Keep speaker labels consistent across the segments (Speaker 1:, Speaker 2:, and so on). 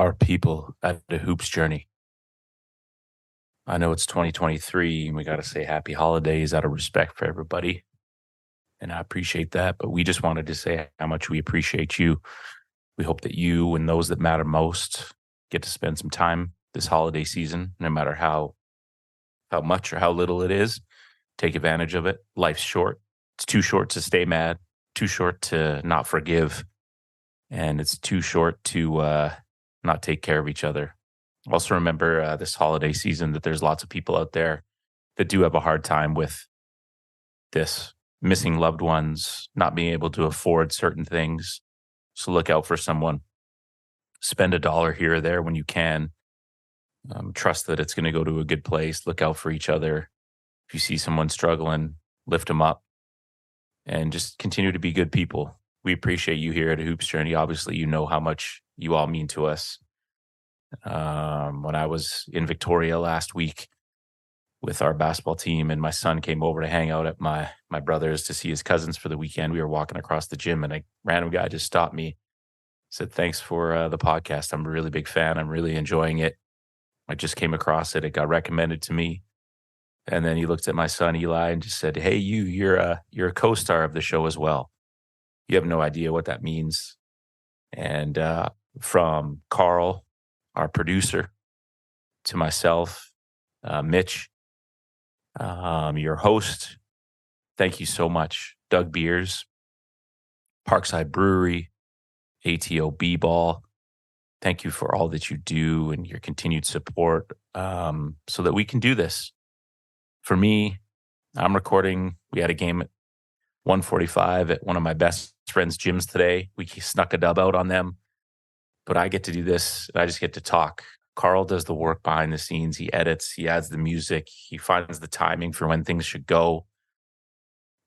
Speaker 1: our people at the Hoops Journey. I know it's 2023 and we got to say happy holidays out of respect for everybody. And I appreciate that. But we just wanted to say how much we appreciate you. We hope that you and those that matter most get to spend some time this holiday season, no matter how much or how little it is. Take advantage of it. Life's short. It's too short to stay mad, too short to not forgive, and it's too short to not take care of each other. Also remember this holiday season that there's lots of people out there that do have a hard time with this, missing loved ones, not being able to afford certain things. So look out for someone. Spend $1 here or there when you can. Trust that it's going to go to a good place. Look out for each other. If you see someone struggling, lift them up and just continue to be good people. We appreciate you here at A Hoops Journey. Obviously, you know how much you all mean to us. When I was in Victoria last week with our basketball team and my son came over to hang out at my brother's to see his cousins for the weekend, we were walking across the gym and a random guy just stopped me, said, "Thanks for the podcast. I'm a really big fan. I'm really enjoying it. I just came across it. It got recommended to me." And then he looked at my son, Eli, and just said, "Hey, you're a co-star of the show as well. You have no idea what that means." And from Carl, our producer, to myself, Mitch, your host, thank you so much. Doug Beers, Parkside Brewery, ATO B-Ball, thank you for all that you do and your continued support so that we can do this. For me, I'm recording. We had a game at 1:45 at one of my best friends' gyms today. We snuck a dub out on them, but I get to do this. And I just get to talk. Carl does the work behind the scenes. He edits. He adds the music. He finds the timing for when things should go.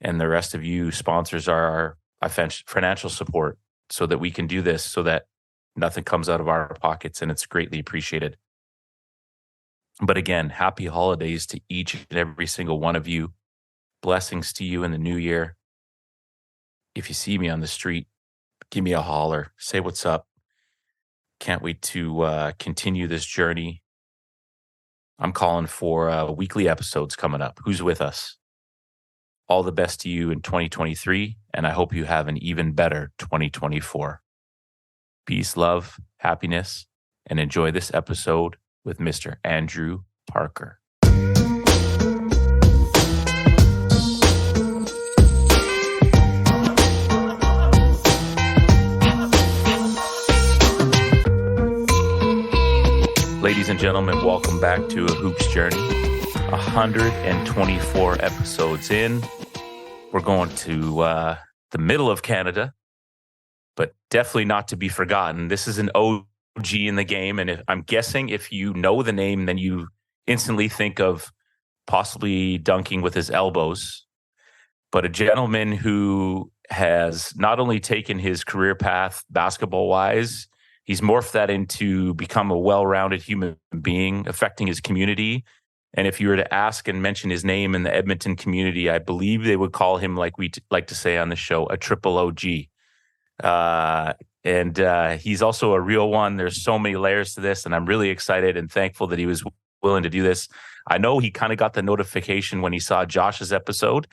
Speaker 1: And the rest of you sponsors are our financial support so that we can do this, so that nothing comes out of our pockets, and it's greatly appreciated. But again, happy holidays to each and every single one of you. Blessings to you in the new year. If you see me on the street, give me a holler. Say what's up. Can't wait to continue this journey. I'm calling for weekly episodes coming up. Who's with us? All the best to you in 2023, and I hope you have an even better 2024. Peace, love, happiness, and enjoy this episode with Mr. Andrew Parker. Ladies and gentlemen, welcome back to A Hoops Journey. 124 episodes in. We're going to the middle of Canada, but definitely not to be forgotten. This is an OG in the game, and I'm guessing if you know the name, then you instantly think of possibly dunking with his elbows. But a gentleman who has not only taken his career path basketball-wise, he's morphed that into become a well-rounded human being, affecting his community. And if you were to ask and mention his name in the Edmonton community, I believe they would call him, like we like to say on the show, a triple OG. And he's also a real one. There's so many layers to this, and I'm really excited and thankful that he was willing to do this. I know he kind of got the notification when he saw Josh's episode,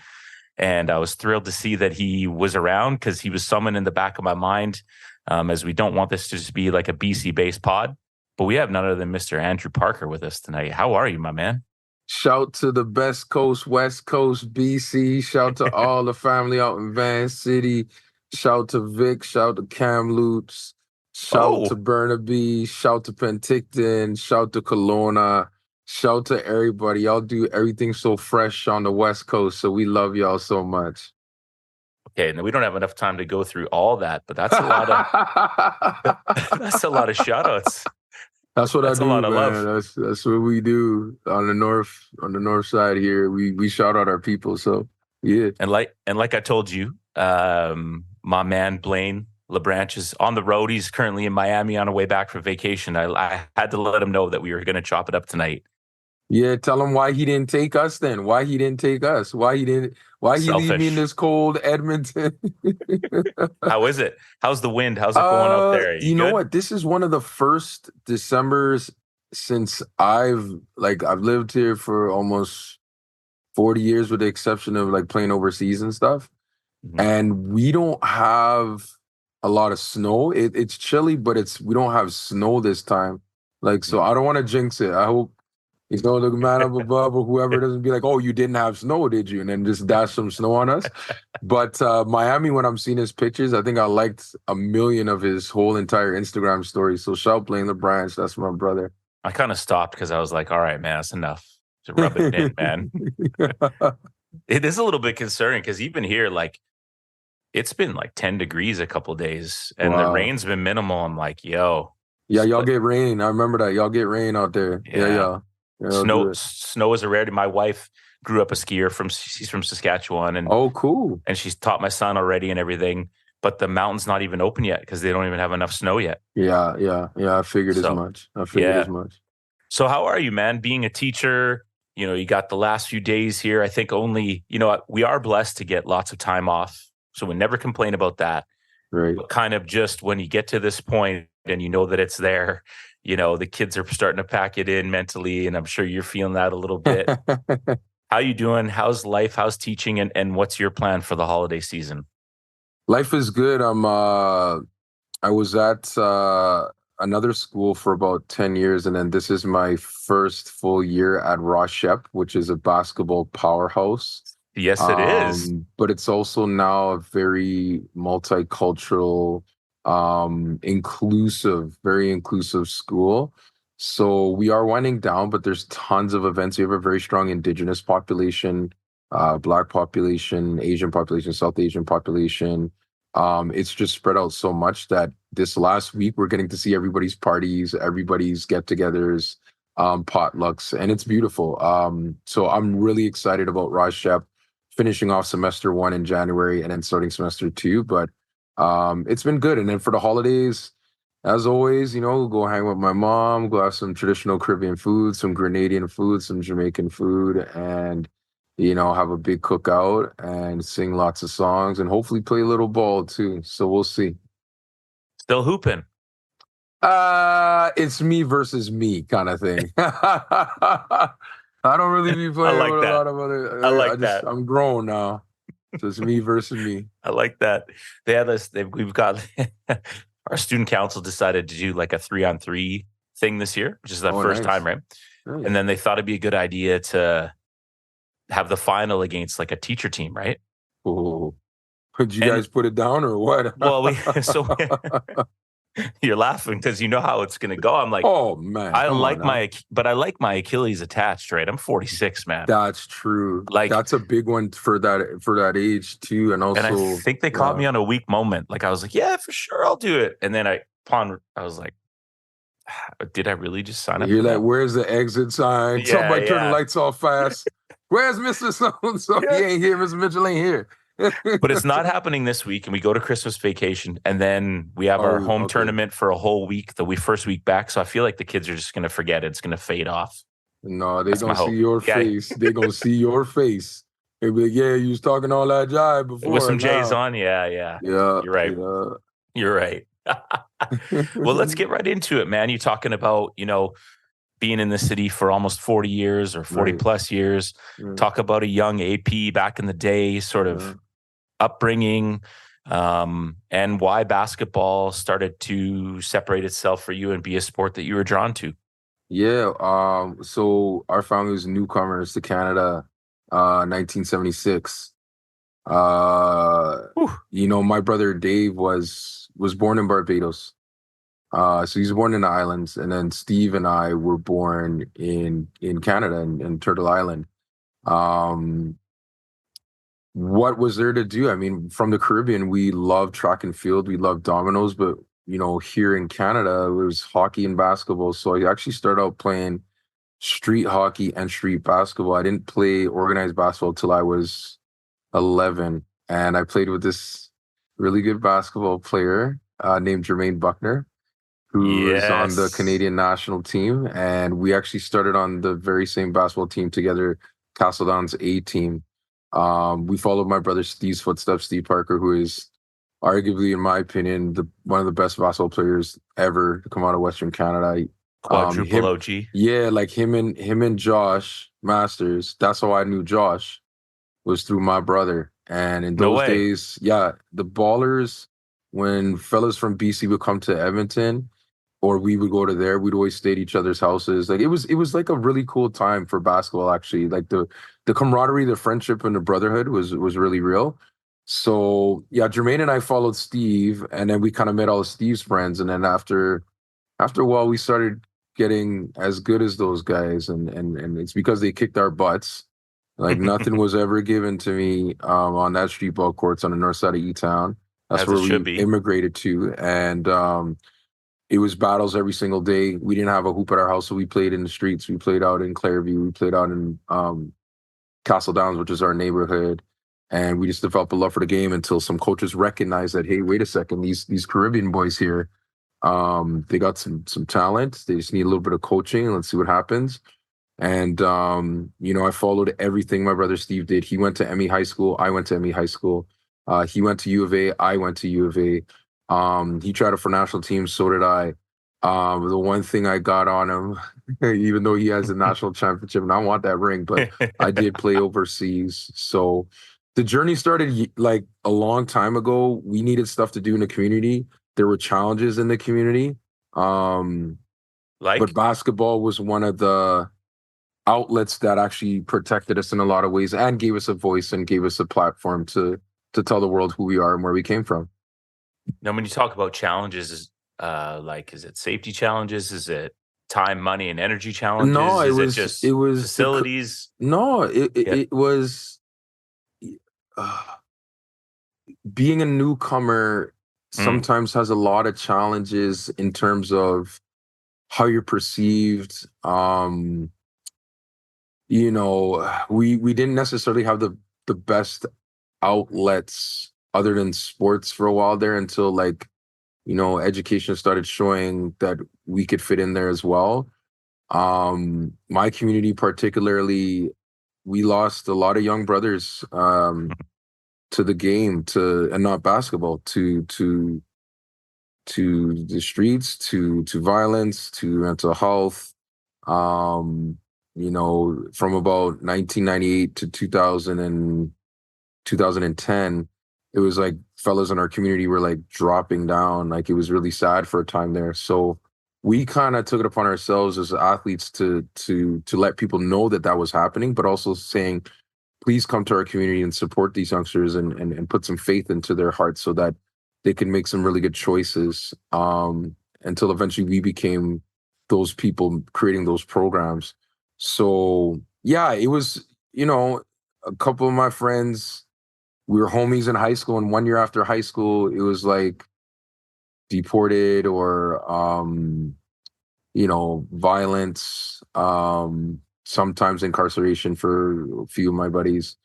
Speaker 1: and I was thrilled to see that he was around because he was someone in the back of my mind, as we don't want this to just be like a BC-based pod. But we have none other than Mr. Andrew Parker with us tonight. How are you, my man?
Speaker 2: Shout to the best coast, West Coast, BC. Shout to all the family out in Van City. Shout to Vic. Shout to Kamloops. Shout to Burnaby. Shout to Penticton. Shout to Kelowna. Shout to everybody. Y'all do everything so fresh on the West Coast, so we love y'all so much.
Speaker 1: Okay, and we don't have enough time to go through all that, but that's a lot of that's a lot of shout-outs.
Speaker 2: That's what
Speaker 1: That's
Speaker 2: I do,
Speaker 1: a lot of
Speaker 2: man.
Speaker 1: love.
Speaker 2: That's what we do on the north side here. We shout out our people. So yeah.
Speaker 1: And like I told you, my man Blaine LeBranch is on the road. He's currently in Miami on a way back for vacation. I had to let him know that we were going to chop it up tonight.
Speaker 2: Yeah, tell him why he didn't take us then. Why he didn't take us. Why Why he leave me in
Speaker 1: Selfish.
Speaker 2: this cold Edmonton?
Speaker 1: How is it? How's the wind? How's it going out there? Are you
Speaker 2: You know
Speaker 1: good?
Speaker 2: what? This is one of the first Decembers since I've lived here for almost 40 years with the exception of like playing overseas and stuff.
Speaker 1: Mhm.
Speaker 2: And we don't have a lot of snow. It's chilly, but we don't have snow this time. Like, so I don't want to jinx it. I hope the man up above or whoever doesn't be like, "Oh, you didn't have snow, did you?" And then just dash some snow on us. But Miami, when I'm seeing his pictures, I think I liked a million of his whole entire Instagram stories. So shout Blaine LeBranch, that's my brother.
Speaker 1: I kind of stopped because I was like, all right, man, that's enough. To rub it in, man. It is a little bit concerning because even here, like, it's been like 10 degrees a couple days and the
Speaker 2: Wow.
Speaker 1: rain's been minimal. I'm like, yo,
Speaker 2: Yeah, y'all
Speaker 1: but
Speaker 2: get rain. I remember that. Y'all get rain out there. Yeah,
Speaker 1: yeah,
Speaker 2: yeah. Yeah, y'all do it.
Speaker 1: snow is a rarity. My wife grew up a skier she's from Saskatchewan
Speaker 2: Oh, cool.
Speaker 1: and she's taught my son already and everything, but the mountain's not even open yet because they don't even have enough snow yet.
Speaker 2: Yeah, yeah, yeah. I figured as
Speaker 1: So,
Speaker 2: much. I figured
Speaker 1: yeah.
Speaker 2: as much.
Speaker 1: So how are you, man? Being a teacher, you got the last few days here. I think only, we are blessed to get lots of time off. So we never complain about that.
Speaker 2: Right.
Speaker 1: But kind of just when you get to this point and you know that it's there, the kids are starting to pack it in mentally. And I'm sure you're feeling that a little bit. How you doing? How's life? How's teaching? And what's your plan for the holiday season?
Speaker 2: Life is good. I was at another school for about 10 years, and then this is my first full year at Rochep, which is a basketball powerhouse.
Speaker 1: Yes, it is.
Speaker 2: But it's also now a very multicultural, very inclusive school. So we are winding down, but there's tons of events. We have a very strong Indigenous population, Black population, Asian population, South Asian population. It's just spread out so much that this last week we're getting to see everybody's parties, everybody's get-togethers, potlucks, and it's beautiful. So I'm really excited about Raj Shep finishing off semester 1 in January and then starting semester 2. But it's been good. And then for the holidays, as always, go hang with my mom, go have some traditional Caribbean food, some Grenadian food, some Jamaican food, and have a big cookout and sing lots of songs and hopefully play a little ball too. So we'll see.
Speaker 1: Still hooping.
Speaker 2: It's me versus me kind of thing. I don't really be playing
Speaker 1: like
Speaker 2: with a
Speaker 1: that.
Speaker 2: lot of other.
Speaker 1: I like that.
Speaker 2: I'm grown now. So it's me versus me.
Speaker 1: I like that. They had this. We've got our student council decided to do like a 3-on-3 thing this year, which is the first time, right?
Speaker 2: Nice.
Speaker 1: And then they thought it'd be a good idea to have the final against like a teacher team, right?
Speaker 2: Oh, did you guys put it down or what?
Speaker 1: Well, you're laughing because you know how it's going to go. I'm like,
Speaker 2: oh man,
Speaker 1: I like my Achilles attached, right? I'm 46, man.
Speaker 2: That's true.
Speaker 1: Like
Speaker 2: that's a big one for that age too, and also.
Speaker 1: And I think they caught me on a weak moment. Like I was like, yeah, for sure, I'll do it. And then I was like, did I really just sign up?
Speaker 2: You're like, where's the exit sign?
Speaker 1: Yeah,
Speaker 2: Somebody turn the lights off fast. Where's Mr. So-and-so? He ain't here. Mr. Mitchell ain't here.
Speaker 1: But it's not happening this week, and we go to Christmas vacation, and then we have our home tournament for a whole week, first week back. So I feel like the kids are just going to forget it. It's going to fade off.
Speaker 2: No, they gonna see your face. They gonna see your face. They be like, yeah, you was talking all that jive before.
Speaker 1: With some J's on, yeah. You're right.
Speaker 2: Yeah.
Speaker 1: You're right. Well, let's get right into it, man. You're talking about, being in the city for almost 40 years or 40 plus years. Talk about a young AP back in the day, sort of upbringing, and why basketball started to separate itself for you and be a sport that you were drawn to.
Speaker 2: Yeah. So our family was newcomers to Canada, 1976. My brother Dave was born in Barbados. So he was born in the islands, and then Steve and I were born in Canada in Turtle Island. What was there to do? I mean, from the Caribbean, we love track and field, we love dominoes, but here in Canada, it was hockey and basketball. So I actually started out playing street hockey and street basketball. I didn't play organized basketball till I was 11, and I played with this really good basketball player named Jermaine Buckner, who is on the Canadian national team. And we actually started on the very same basketball team together, Castledown's A team. We followed my brother Steve's footsteps, Steve Parker, who is arguably, in my opinion, one of the best basketball players ever to come out of Western Canada.
Speaker 1: Quadruple
Speaker 2: Him,
Speaker 1: OG.
Speaker 2: yeah, like him and Josh Masters. That's how I knew Josh, was through my brother. And in
Speaker 1: No
Speaker 2: those
Speaker 1: way.
Speaker 2: days, yeah, the ballers, when fellas from BC would come to Edmonton, or we would go to there, we'd always stay at each other's houses. Like it was like a really cool time for basketball, actually. Like the camaraderie, the friendship, and the brotherhood was really real. So yeah, Jermaine and I followed Steve, and then we kind of met all of Steve's friends. And then after a while, we started getting as good as those guys, and it's because they kicked our butts. Like nothing was ever given to me on that street ball courts on the north side of E-Town. That's
Speaker 1: As it
Speaker 2: where
Speaker 1: should
Speaker 2: we
Speaker 1: be.
Speaker 2: immigrated to, and it was battles every single day. We didn't have a hoop at our house, so we played in the streets. We played out in Clairview. We played out in Castle Downs, which is our neighborhood. And we just developed a love for the game until some coaches recognized that, hey, wait a second, these Caribbean boys here, they got some talent. They just need a little bit of coaching. Let's see what happens. And I followed everything my brother Steve did. He went to ME High School. I went to ME High School. He went to U of A. I went to U of A. He tried out for national teams. So did I. The one thing I got on him, even though he has a national championship, and I want that ring, but I did play overseas. So the journey started like a long time ago. We needed stuff to do in the community. There were challenges in the community. But
Speaker 1: Like,
Speaker 2: basketball was one of the outlets that actually protected us in a lot of ways and gave us a voice and gave us a platform to tell the world who we are and where we came from.
Speaker 1: now when you talk about challenges, is it safety challenges? Is it time, money, and energy
Speaker 2: No,
Speaker 1: challenges?
Speaker 2: it
Speaker 1: Is it
Speaker 2: was it
Speaker 1: just
Speaker 2: was
Speaker 1: facilities?
Speaker 2: no,
Speaker 1: Yeah.
Speaker 2: it was uh, being a newcomer
Speaker 1: Mm,
Speaker 2: sometimes has a lot of challenges in terms of how you're perceived. We didn't necessarily have the best outlets other than sports for a while there until like education started showing that we could fit in there as well. My community particularly, we lost a lot of young brothers to the game, to and not basketball, to the streets, to violence, to mental health. From about 1998 to 2010, it was like fellas in our community were like dropping down. Like it was really sad for a time there. So we kind of took it upon ourselves as athletes to let people know that that was happening, but also saying, please come to our community and support these youngsters and put some faith into their hearts so that they can make some really good choices. Until eventually we became those people creating those programs. So yeah, it was, a couple of my friends, we were homies in high school, and 1 year after high school, it was like deported or violence, sometimes incarceration for a few of my buddies.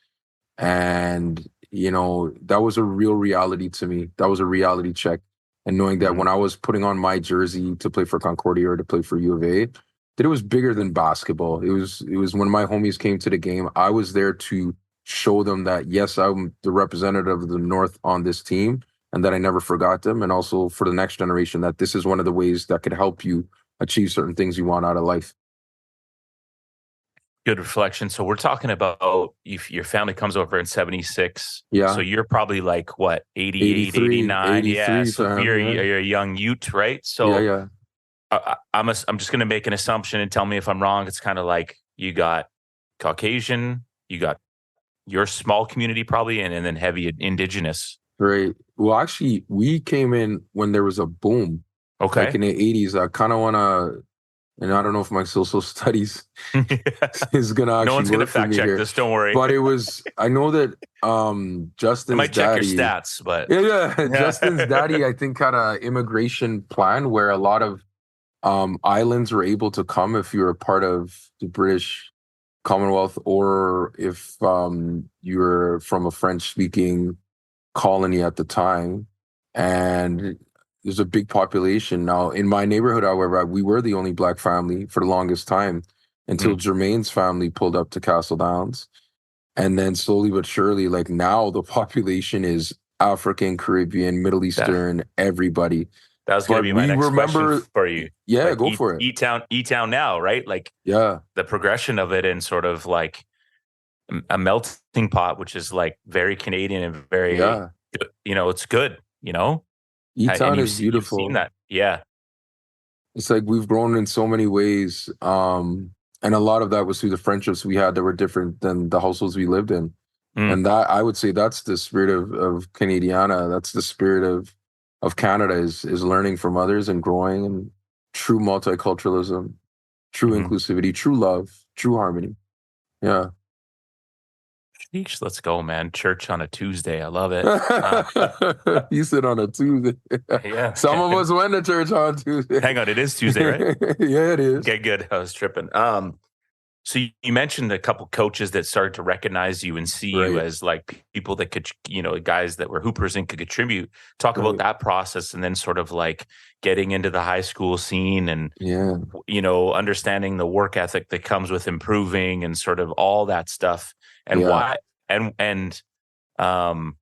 Speaker 2: And, that was a real reality to me. That was a reality check. And knowing that
Speaker 1: mhm.
Speaker 2: when I was putting on my jersey to play for Concordia or to play for U of A, that it was bigger than basketball. It was when my homies came to the game, I was there to show them that yes, I'm the representative of the North on this team and that I never forgot them. And also for the next generation, that this is one of the ways that could help you achieve certain things you want out of life.
Speaker 1: Good reflection. So we're talking about if your family comes over in 76. So
Speaker 2: Yeah.
Speaker 1: you're probably like what, 88,
Speaker 2: 83,
Speaker 1: 89? Yeah.
Speaker 2: 83,
Speaker 1: So
Speaker 2: fam. Yeah.
Speaker 1: you're a young youth, right?
Speaker 2: Yeah.
Speaker 1: So
Speaker 2: Yeah.
Speaker 1: I'm just going to make an assumption and tell me if I'm wrong. It's kind of like you got Caucasian, you got your small community probably, and then heavy indigenous.
Speaker 2: Right. Well, actually, we came in when there was a boom, like
Speaker 1: Okay.
Speaker 2: in the 80s. I kind of want to, and I don't know if my social studies is going to
Speaker 1: No
Speaker 2: actually
Speaker 1: one's going to
Speaker 2: work for
Speaker 1: fact
Speaker 2: me
Speaker 1: check
Speaker 2: here.
Speaker 1: this. Don't worry.
Speaker 2: But I know that
Speaker 1: I
Speaker 2: Justin's
Speaker 1: might check your
Speaker 2: daddy,
Speaker 1: stats, but
Speaker 2: yeah, Justin's
Speaker 1: yeah.
Speaker 2: daddy, I think had a immigration plan where a lot of islands were able to come if you were a part of the British Commonwealth or if you were from a French speaking colony at the time. And there's a big population. Now, in my neighborhood, however, we were the only Black family for the longest time until
Speaker 1: Mm,
Speaker 2: Jermaine's family pulled up to Castle Downs. And then slowly but surely, like now the population is African, Caribbean, Middle
Speaker 1: That
Speaker 2: Eastern, everybody.
Speaker 1: that was going to
Speaker 2: But
Speaker 1: be my
Speaker 2: we
Speaker 1: next question
Speaker 2: remember,
Speaker 1: for you.
Speaker 2: yeah,
Speaker 1: Like
Speaker 2: go for it.
Speaker 1: E Town now, right? Like
Speaker 2: Yeah,
Speaker 1: the progression of it and sort of like a melting pot, which is like very Canadian and very,
Speaker 2: yeah.
Speaker 1: it's good, and
Speaker 2: E-Town is
Speaker 1: you've seen
Speaker 2: beautiful.
Speaker 1: that. Yeah.
Speaker 2: It's like we've grown in so many ways. And a lot of that was through the friendships we had that were different than the households we lived in.
Speaker 1: Mm,
Speaker 2: And that I would say that's the spirit of Canadiana. That's the spirit of Canada is learning from others and growing and true multiculturalism, true
Speaker 1: hmm
Speaker 2: inclusivity, true love, true harmony. Yeah.
Speaker 1: Sheesh, let's go, man. Church on a Tuesday. I love it.
Speaker 2: You said on a Tuesday.
Speaker 1: Yeah.
Speaker 2: Some of us went to church on Tuesday.
Speaker 1: Hang on. It is Tuesday, right?
Speaker 2: Yeah, it is.
Speaker 1: Okay, good. I was tripping. So you mentioned a couple coaches that started to recognize you and see you
Speaker 2: Right,
Speaker 1: as like people that could, guys that were hoopers and could contribute. Talk about
Speaker 2: right.
Speaker 1: that process and then sort of like getting into the high school scene and,
Speaker 2: Yeah,
Speaker 1: understanding the work ethic that comes with improving and sort of all that stuff. And
Speaker 2: yeah.
Speaker 1: and um,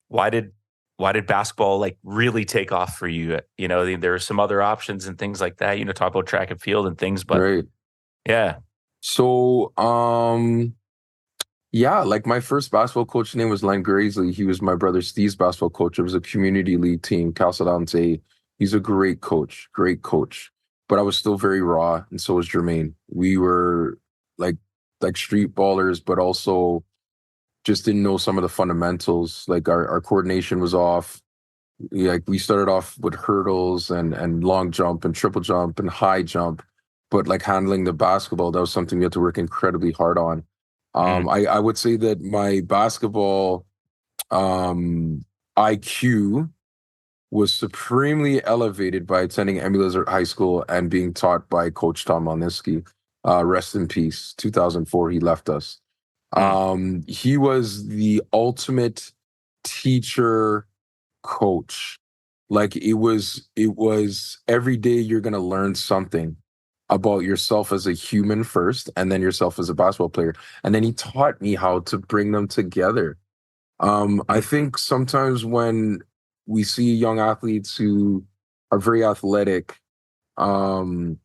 Speaker 1: why did, basketball like really take off for you? There are some other options and things like that, talk about track and field and things, but
Speaker 2: Right.
Speaker 1: yeah.
Speaker 2: So, yeah, like my first basketball coach name was Len Graisley. He was my brother Steve's basketball coach. It was a community league team, Calcidante. He's a great coach, great coach. But I was still very raw, and so was Jermaine. We were like street ballers, but also just didn't know some of the fundamentals. Like our coordination was off. Like we started off with hurdles and long jump and triple jump and high jump, but like handling the basketball, that was something we had to work incredibly hard on.
Speaker 1: Mm,
Speaker 2: I would say that my basketball IQ was supremely elevated by attending Emmy Lizard High School and being taught by Coach Tom Malniski. Rest in peace. 2004, he left us.
Speaker 1: mm,
Speaker 2: He was the ultimate teacher coach. Like it was every day you're gonna learn something about yourself as a human first, and then yourself as a basketball player. And then he taught me how to bring them together. I
Speaker 1: mm,
Speaker 2: think sometimes when we see young athletes who are very athletic, um,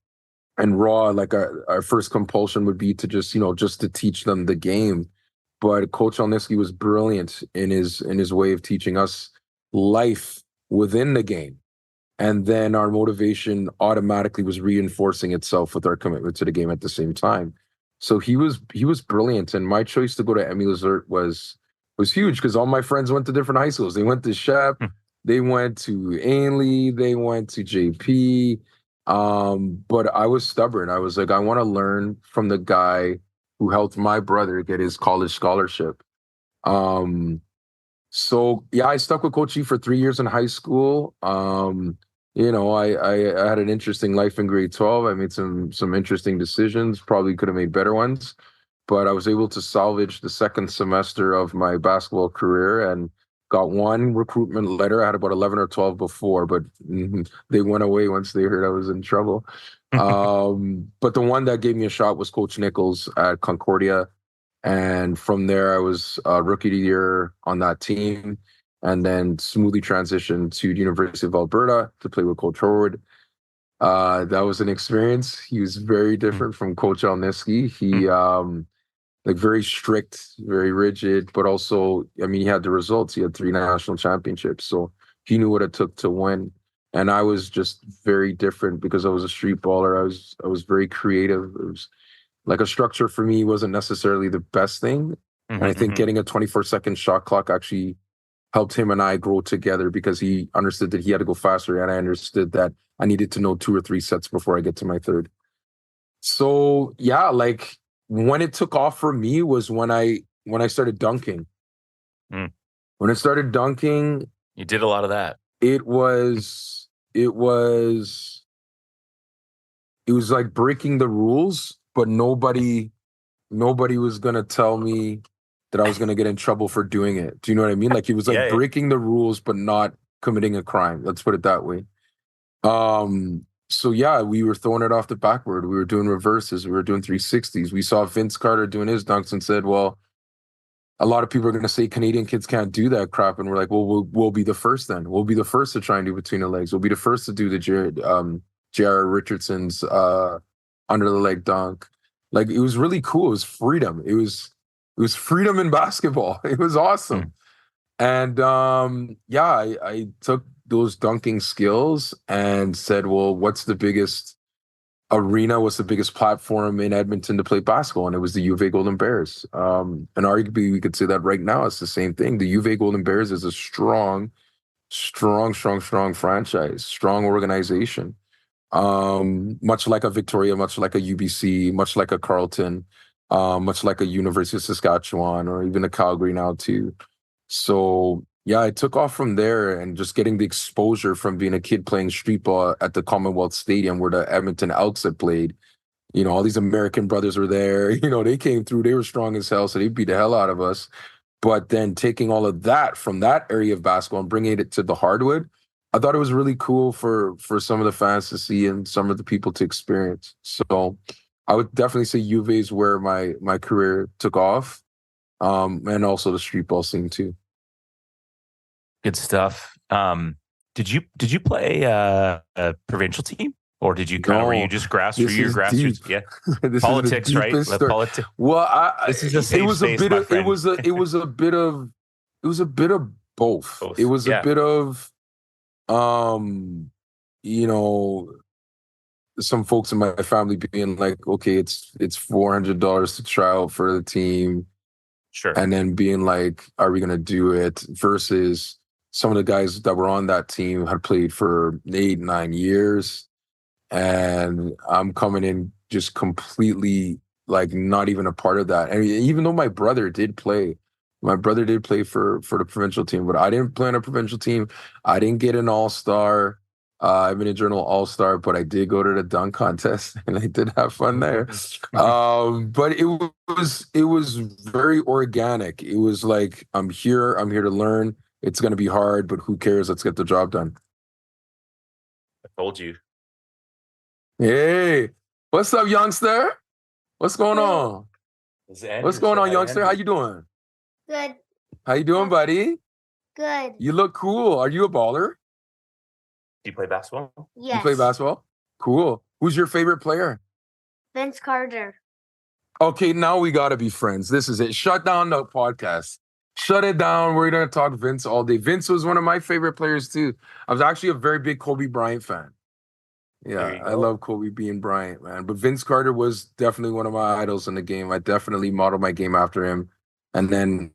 Speaker 2: and raw, like our first compulsion would be to just to teach them the game. But Coach Alniski was brilliant in his way of teaching us life within the game. And then our motivation automatically was reinforcing itself with our commitment to the game at the same time. So he was brilliant. And my choice to go to Emmy Lazert was huge because all my friends went to different high schools. They went to Shep,
Speaker 1: mm.
Speaker 2: they went to Ainley, they went to JP. But I was stubborn. I was like, I want to learn from the guy who helped my brother get his college scholarship. Um, so yeah, I stuck with Coach E for 3 years in high school. I had an interesting life in grade 12. I made some interesting decisions. Probably could have made better ones, but I was able to salvage the second semester of my basketball career and got one recruitment letter. I had about 11 or 12 before, but they went away once they heard I was in trouble. But the one that gave me a shot was Coach Nichols at Concordia. And from there, I was rookie of the year on that team, and then smoothly transitioned to the University of Alberta to play with Coach Howard. That was an experience. He was very
Speaker 1: Mm,
Speaker 2: different from Coach Alniski.
Speaker 1: mm.
Speaker 2: He like very strict, very rigid, but also, I mean, he had the results. He had 3 national championships, so he knew what it took to win. And I was just very different because I was a street baller. I was very creative. It was like a structure for me wasn't necessarily the best thing. And
Speaker 1: Mhm,
Speaker 2: I think
Speaker 1: mhm.
Speaker 2: getting a 24-second shot clock actually helped him and I grow together because he understood that he had to go faster. And I understood that I needed to know 2 or 3 sets before I get to my third. So yeah, like when it took off for me was when I started dunking.
Speaker 1: Mm.
Speaker 2: When I started dunking,
Speaker 1: You did a lot of that.
Speaker 2: it was it was it was like breaking the rules, but nobody was gonna tell me that I was gonna get in trouble for doing it. Do you know what I mean? Like it was like
Speaker 1: Yeah, yeah.
Speaker 2: breaking the rules, but not committing a crime. Let's put it that way. So yeah, we were throwing it off the backboard. We were doing reverses. We were doing 360s. We saw Vince Carter doing his dunks and said, well, a lot of people are going to say Canadian kids can't do that crap, and we're like, well, we'll be the first then. We'll be the first to try and do between the legs. We'll be the first to do the J.R. Richardson's under the leg dunk. Like, it was really cool. It was freedom. It was freedom in basketball. It was awesome. And yeah, I took those dunking skills and said, well, what's the biggest arena, what's the biggest platform in Edmonton to play basketball? And it was the U of A Golden Bears. And arguably we could say that right now it's the same thing. The U of A Golden Bears is a strong franchise, strong organization. Much like a Victoria, much like a UBC, much like a Carleton, much like a University of Saskatchewan, or even a Calgary now too. So yeah, I took off from there, and just getting the exposure from being a kid playing street ball at the Commonwealth Stadium where the Edmonton Elks had played. You know, all these American brothers were there. You know, they came through, they were strong as hell, so they beat the hell out of us. But then taking all of that from that area of basketball and bringing it to the hardwood, I thought it was really cool for some of the fans to see and some of the people to experience. So I would definitely say U of A is where my career took off, and also the street ball scene too.
Speaker 1: Good stuff. Did you play a provincial team, or were you just grassroots?
Speaker 2: Deep.
Speaker 1: Yeah,
Speaker 2: This
Speaker 1: politics,
Speaker 2: is the
Speaker 1: right?
Speaker 2: deepest story.
Speaker 1: Politics.
Speaker 2: Well,
Speaker 1: This is a safe space, my friend.
Speaker 2: it was a bit of both.
Speaker 1: Both.
Speaker 2: It was a
Speaker 1: Yeah.
Speaker 2: bit of you know, some folks in my family being like, okay, it's $400 to try out for the team.
Speaker 1: Sure.
Speaker 2: And then being like, are we gonna do it? Versus some of the guys that were on that team had played for 8-9 years. And I'm coming in just completely like not even a part of that. And even though my brother did play for the provincial team, but I didn't play on a provincial team. I didn't get an all-star. I've been a journal all-star, but I did go to the dunk contest and I did have fun there. But it was very organic. It was like, I'm here to learn. It's going to be hard, but who cares? Let's get the job done.
Speaker 1: I told you.
Speaker 2: Hey, what's up, youngster? What's going on? What's going on, youngster? How you doing?
Speaker 3: Good.
Speaker 2: How you doing, buddy?
Speaker 3: Good.
Speaker 2: You look cool. Are you a baller?
Speaker 1: Do you play basketball?
Speaker 3: Yes.
Speaker 2: You play basketball? Cool. Who's your favorite player?
Speaker 3: Vince Carter.
Speaker 2: Okay, now we got to be friends. This is it. Shut down the podcast. Shut it down. We're going to talk Vince all day. Vince was one of my favorite players, too. I was actually a very big Kobe Bryant fan. Yeah, I love Kobe being Bryant, man. But Vince Carter was definitely one of my idols in the game. I definitely modeled my game after him. And then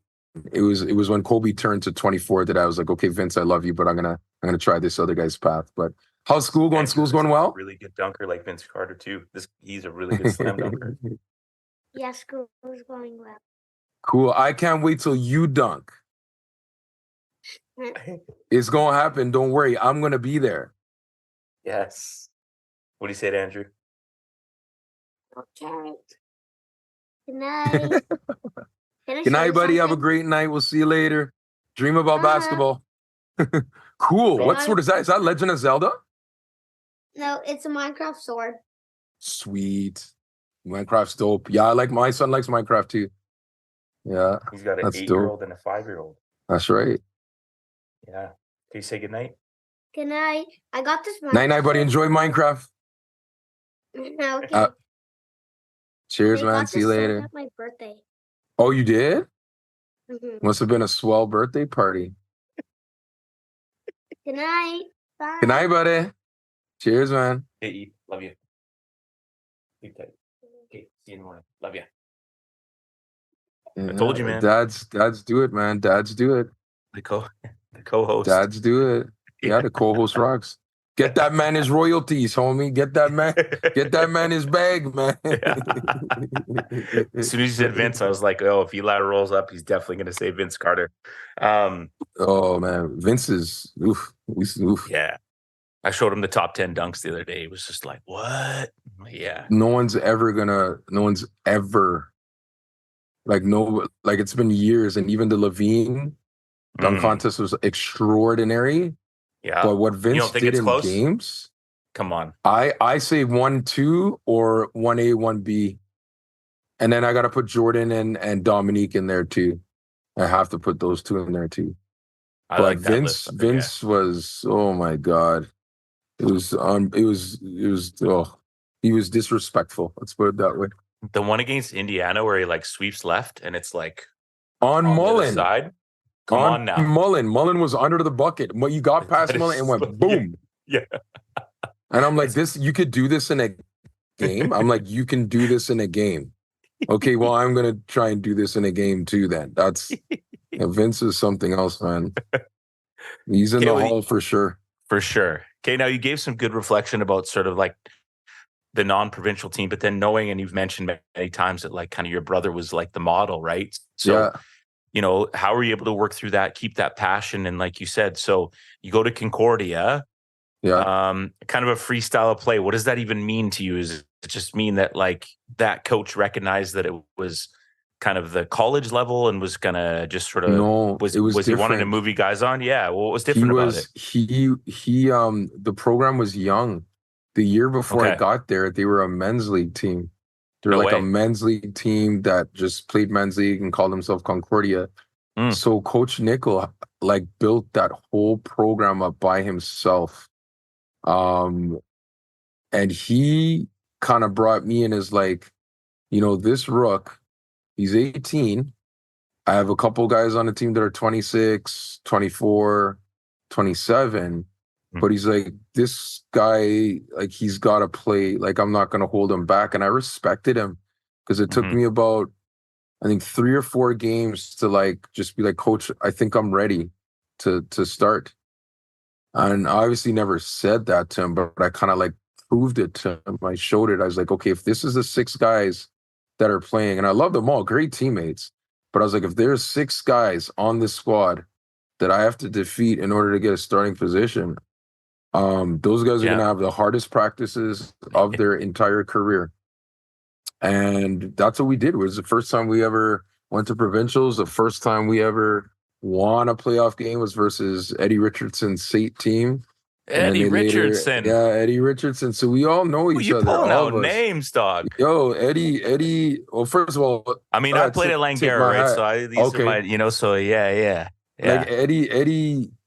Speaker 2: it was when Kobe turned to 24 that I was like, okay, Vince, I love you, but I'm gonna try this other guy's path. But how's school going? School's going well?
Speaker 1: Really good dunker like Vince Carter too. He's a really good slam dunker.
Speaker 3: Yeah, school is going well.
Speaker 2: Cool. I can't wait till you dunk. It's gonna happen. Don't worry. I'm gonna be there.
Speaker 1: Yes. What do you say to Andrew?
Speaker 3: Okay. Good night.
Speaker 2: Good night, buddy. Have a great night. We'll see you later. Dream about basketball. Cool. What sword is that? Is that Legend of Zelda?
Speaker 3: No, it's a Minecraft sword.
Speaker 2: Sweet. Minecraft's dope. Yeah, my son likes Minecraft too. Yeah.
Speaker 1: He's got an 8-year-old and a 5-year-old.
Speaker 2: That's right.
Speaker 1: Yeah. Can you say goodnight?
Speaker 3: Good night. I got this.
Speaker 2: Night, buddy. Enjoy Minecraft.
Speaker 3: Okay.
Speaker 2: Cheers, man. See you later.
Speaker 3: At my birthday.
Speaker 2: Oh, you did?
Speaker 3: Mm-hmm.
Speaker 2: Must have been a swell birthday party.
Speaker 3: Good night. Bye.
Speaker 2: Good night, buddy. Cheers, man.
Speaker 1: Hey, love you. Keep tight. Okay, see you in the morning. Love you.
Speaker 2: Yeah,
Speaker 1: I told you, man.
Speaker 2: Dads do it, man. Dads do it.
Speaker 1: The co-host.
Speaker 2: Dads do it. Yeah, the co-host rocks. Get that man his royalties, homie. Get that man his bag, man.
Speaker 1: Yeah. As soon as you said Vince, I was like, oh, if Eli rolls up, he's definitely going to say Vince Carter.
Speaker 2: Oh, man. Vince is, oof.
Speaker 1: Yeah. I showed him the top 10 dunks the other day. He was just like, what? Yeah.
Speaker 2: No one's ever, like it's been years. And even the Levine dunk contest was extraordinary.
Speaker 1: Yeah.
Speaker 2: But what Vince did in games,
Speaker 1: come on.
Speaker 2: I say 1-2 or 1A, 1B. And then I got to put Jordan and Dominique in there too. I have to put those two in there too.
Speaker 1: I
Speaker 2: But
Speaker 1: like that list.
Speaker 2: Vince was, oh my God. It was he was disrespectful. Let's put it that way.
Speaker 1: The one against Indiana where he like sweeps left and it's like
Speaker 2: On
Speaker 1: on the other
Speaker 2: Mullen.
Speaker 1: side. Come on now.
Speaker 2: Mullen. Mullen was under the bucket. You got past Mullen and went boom.
Speaker 1: Yeah.
Speaker 2: And I'm like, you could do this in a game? I'm like, you can do this in a game. Okay, well, I'm going to try and do this in a game too then. Vince is something else, man. He's in the hall for sure.
Speaker 1: For sure. Okay, now you gave some good reflection about sort of like the non-provincial team, but then knowing, and you've mentioned many times that like kind of your brother was like the model, right? So, how were you able to work through that, keep that passion? And like you said, so you go to Concordia, kind of a freestyle of play. What does that even mean to you? Is it just mean that like that coach recognized that it was kind of the college level and was gonna just sort of was he wanting to move you guys on? Yeah. Well, what was different about it?
Speaker 2: The program was young. The year before I got there, they were a men's league team. They're a men's league team that just played men's league and called themselves Concordia. So Coach Nickel like built that whole program up by himself. And he kind of brought me in as like, this rook, he's 18. I have a couple guys on the team that are 26, 24, 27. But he's like, this guy, like, he's got to play. Like, I'm not going to hold him back. And I respected him because it took me about, I think, 3 or 4 games to, like, just be like, Coach, I think I'm ready to start. And I obviously never said that to him, but I kind of, like, proved it to him. I showed it. I was like, okay, if this is the 6 guys that are playing, and I love them all, great teammates. But I was like, if there's 6 guys on this squad that I have to defeat in order to get a starting position, those guys are going to have the hardest practices of their entire career. And that's what we did. It was the first time we ever went to provincials. The first time we ever won a playoff game was versus Eddie Richardson's SAIT team.
Speaker 1: Eddie Richardson.
Speaker 2: Eddie Richardson. So we all know each other.
Speaker 1: Pulling out names, dog.
Speaker 2: Yo, Eddie. Well, first of all,
Speaker 1: I mean, I played at Langara, right? So these are my, so yeah.
Speaker 2: Like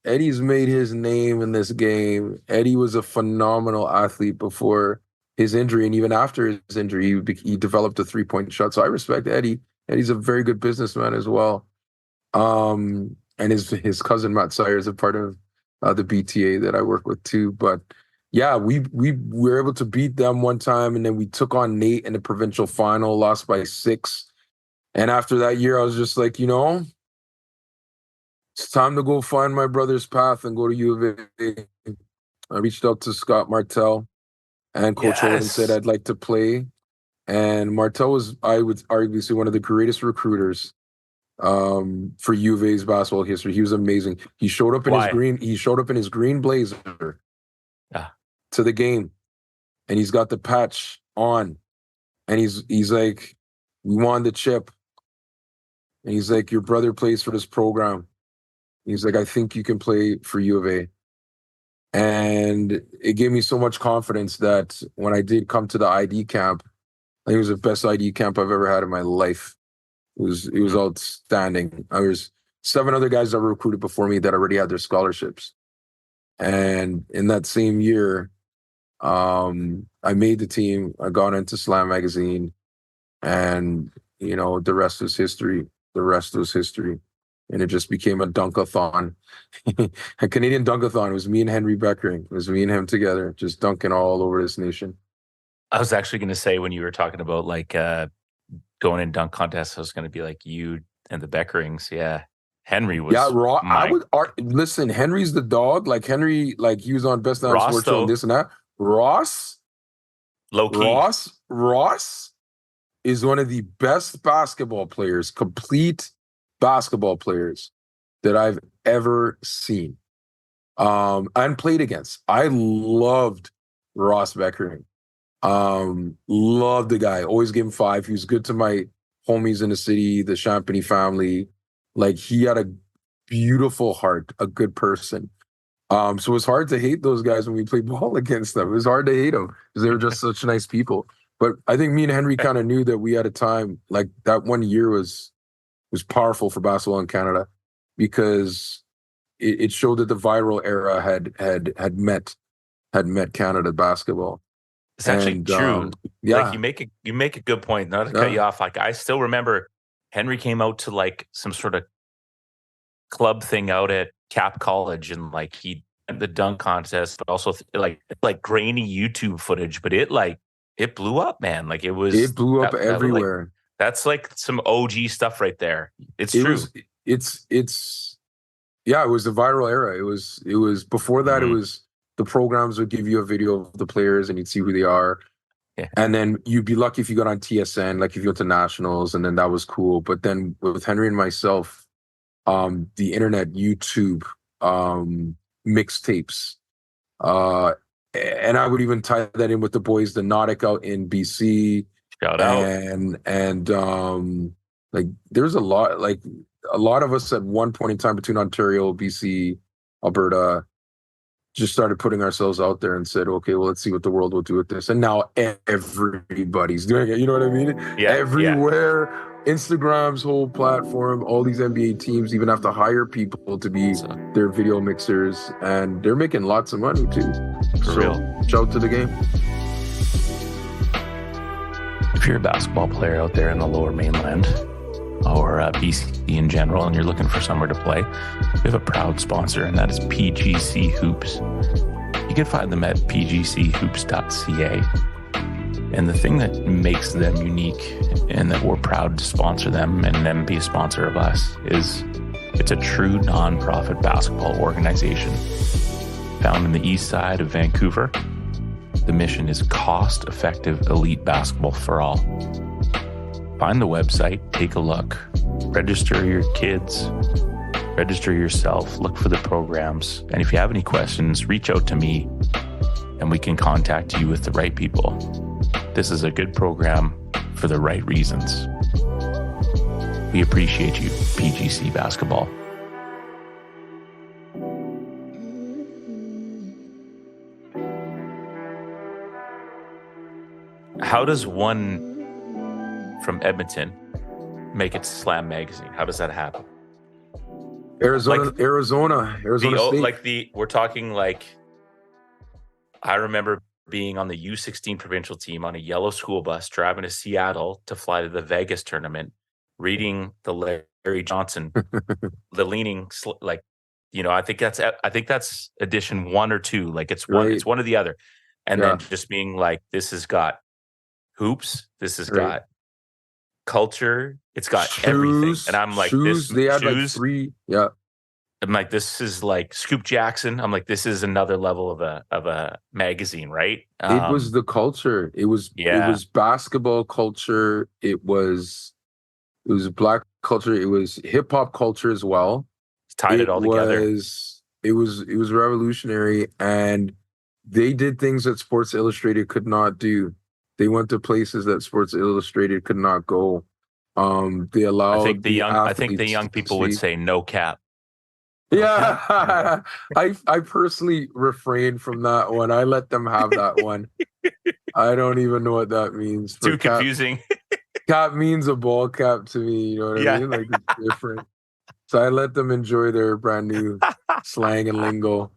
Speaker 2: Eddie's made his name in this game. Eddie was a phenomenal athlete before his injury, and even after his injury, he developed a 3-point shot. So I respect Eddie. Eddie's a very good businessman as well. And his cousin Matt Sire is a part of the BTA that I work with too. But yeah, we were able to beat them one time, and then we took on Nate in the provincial final, lost by 6. And after that year, I was just like, it's time to go find my brother's path and go to U of A. I reached out to Scott Martell, and Coach Holden said I'd like to play. And Martell was, I would arguably say, one of the greatest recruiters for U of A's basketball history. He was amazing. He showed up in his green blazer to the game, and he's got the patch on, and he's like, we won the chip. And he's like, your brother plays for this program. He's like, I think you can play for U of A. And it gave me so much confidence that when I did come to the ID camp, I think it was the best ID camp I've ever had in my life. It was outstanding. There was 7 other guys that were recruited before me that already had their scholarships. And in that same year, I made the team. I got into Slam magazine, and the rest was history. The rest was history. And it just became a dunkathon, a Canadian dunkathon. It was me and Henry Beckering. It was me and him together, just dunking all over this nation.
Speaker 1: I was actually going to say, when you were talking about like going in dunk contests, I was going to be like, you and the Beckerings. Yeah. Henry was.
Speaker 2: Yeah, listen, Henry's the dog. Like Henry, like he was on Best Damn Sports Show and this and that. Ross.
Speaker 1: Low key.
Speaker 2: Ross is one of the best basketball players, complete basketball players that I've ever seen and played against. I loved Ross Beckering. Loved the guy. Always gave him 5. He was good to my homies in the city, the Champagny family. Like, he had a beautiful heart, a good person. So it was hard to hate those guys when we played ball against them. It was hard to hate them because they were just such nice people. But I think me and Henry kind of knew that we had a time, like that one year was was powerful for basketball in Canada because it showed that the viral era had met Canada basketball.
Speaker 1: It's actually true.
Speaker 2: Yeah,
Speaker 1: Like you make a good point. Not to cut you off. Like I still remember Henry came out to like some sort of club thing out at Cap College, and like he the dunk contest, but also like grainy YouTube footage. But it blew up, man. Like it
Speaker 2: blew up
Speaker 1: that
Speaker 2: everywhere.
Speaker 1: That's like some OG stuff right there. It's
Speaker 2: it
Speaker 1: true.
Speaker 2: It's yeah, it was the viral era. It was before that. It was the programs would give you a video of the players and you'd see who they are.
Speaker 1: Yeah.
Speaker 2: And then you'd be lucky if you got on TSN, like if you went to nationals, and then that was cool. But then with Henry and myself, the internet, YouTube, mixtapes, and I would even tie that in with the boys, the Nautic out in BC.
Speaker 1: Shout out.
Speaker 2: And like there's a lot of us at one point in time between Ontario, BC, Alberta, just started putting ourselves out there and said, okay, well, let's see what the world will do with this. And now everybody's doing it. You know what I mean?
Speaker 1: Yeah.
Speaker 2: Everywhere. Yeah. Instagram's whole platform, all these NBA teams even have to hire people to be their video mixers, and they're making lots of money too.
Speaker 1: For real.
Speaker 2: Shout to the game.
Speaker 1: If you're a basketball player out there in the Lower Mainland or BC in general, and you're looking for somewhere to play, we have a proud sponsor, and that is PGC Hoops. You can find them at pgchoops.ca. And the thing that makes them unique and that we're proud to sponsor them and them be a sponsor of us is it's a true nonprofit basketball organization found in the east side of Vancouver. The mission is cost-effective elite basketball for all. Find the website, take a look, register your kids, register yourself, look for the programs. And if you have any questions, reach out to me and we can contact you with the right people. This is a good program for the right reasons. We appreciate you, PGC Basketball. How does one from Edmonton make it to Slam Magazine? How does that happen?
Speaker 2: Arizona State.
Speaker 1: We're talking like, I remember being on the U16 provincial team on a yellow school bus, driving to Seattle to fly to the Vegas tournament, reading the Larry Johnson, the leaning, like, you know, I think that's edition 1 or 2. Like it's one, it's one or the other. And then just being like, this has got hoops, this has got culture, it's got everything. And I'm like,
Speaker 2: they had like 3. Yeah.
Speaker 1: I'm like, this is like Scoop Jackson. I'm like, this is another level of a magazine, right?
Speaker 2: It was the culture. It was basketball culture. It was Black culture. It was hip hop culture as well.
Speaker 1: Tied it all together.
Speaker 2: It was revolutionary, and they did things that Sports Illustrated could not do. They went to places that Sports Illustrated could not go. They allowed.
Speaker 1: I think the young people would say no cap.
Speaker 2: Yeah, I personally refrained from that one. I let them have that one. I don't even know what that means.
Speaker 1: Too confusing.
Speaker 2: Cap means a ball cap to me. You know what I mean? Like it's different. So I let them enjoy their brand new slang and lingo.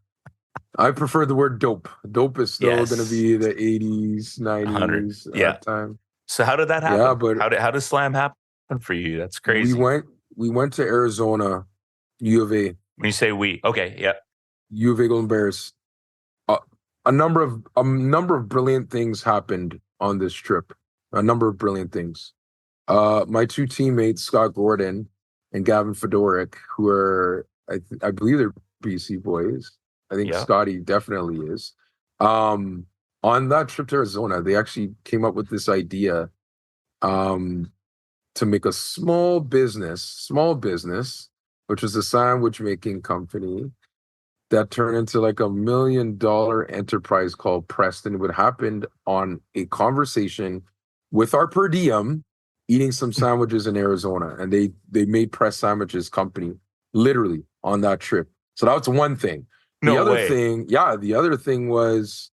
Speaker 2: I prefer the word dope. Dope is still going to be the 80s, 90s that time.
Speaker 1: So how did that happen?
Speaker 2: Yeah, but
Speaker 1: how does Slam happen for you? That's crazy.
Speaker 2: We went to Arizona, U of A.
Speaker 1: When you say we, okay, yeah.
Speaker 2: U of A Golden Bears. A number of brilliant things happened on this trip. A number of brilliant things. My 2 teammates, Scott Gordon and Gavin Fedorik, who are, I believe they're BC boys. I think Scotty definitely is. On that trip to Arizona, they actually came up with this idea to make a small business, which was a sandwich making company that turned into like $1 million enterprise called Preston. It would happen on a conversation with our per diem eating some sandwiches in Arizona. And they made Press Sandwiches company literally on that trip. So that was one thing. The other thing was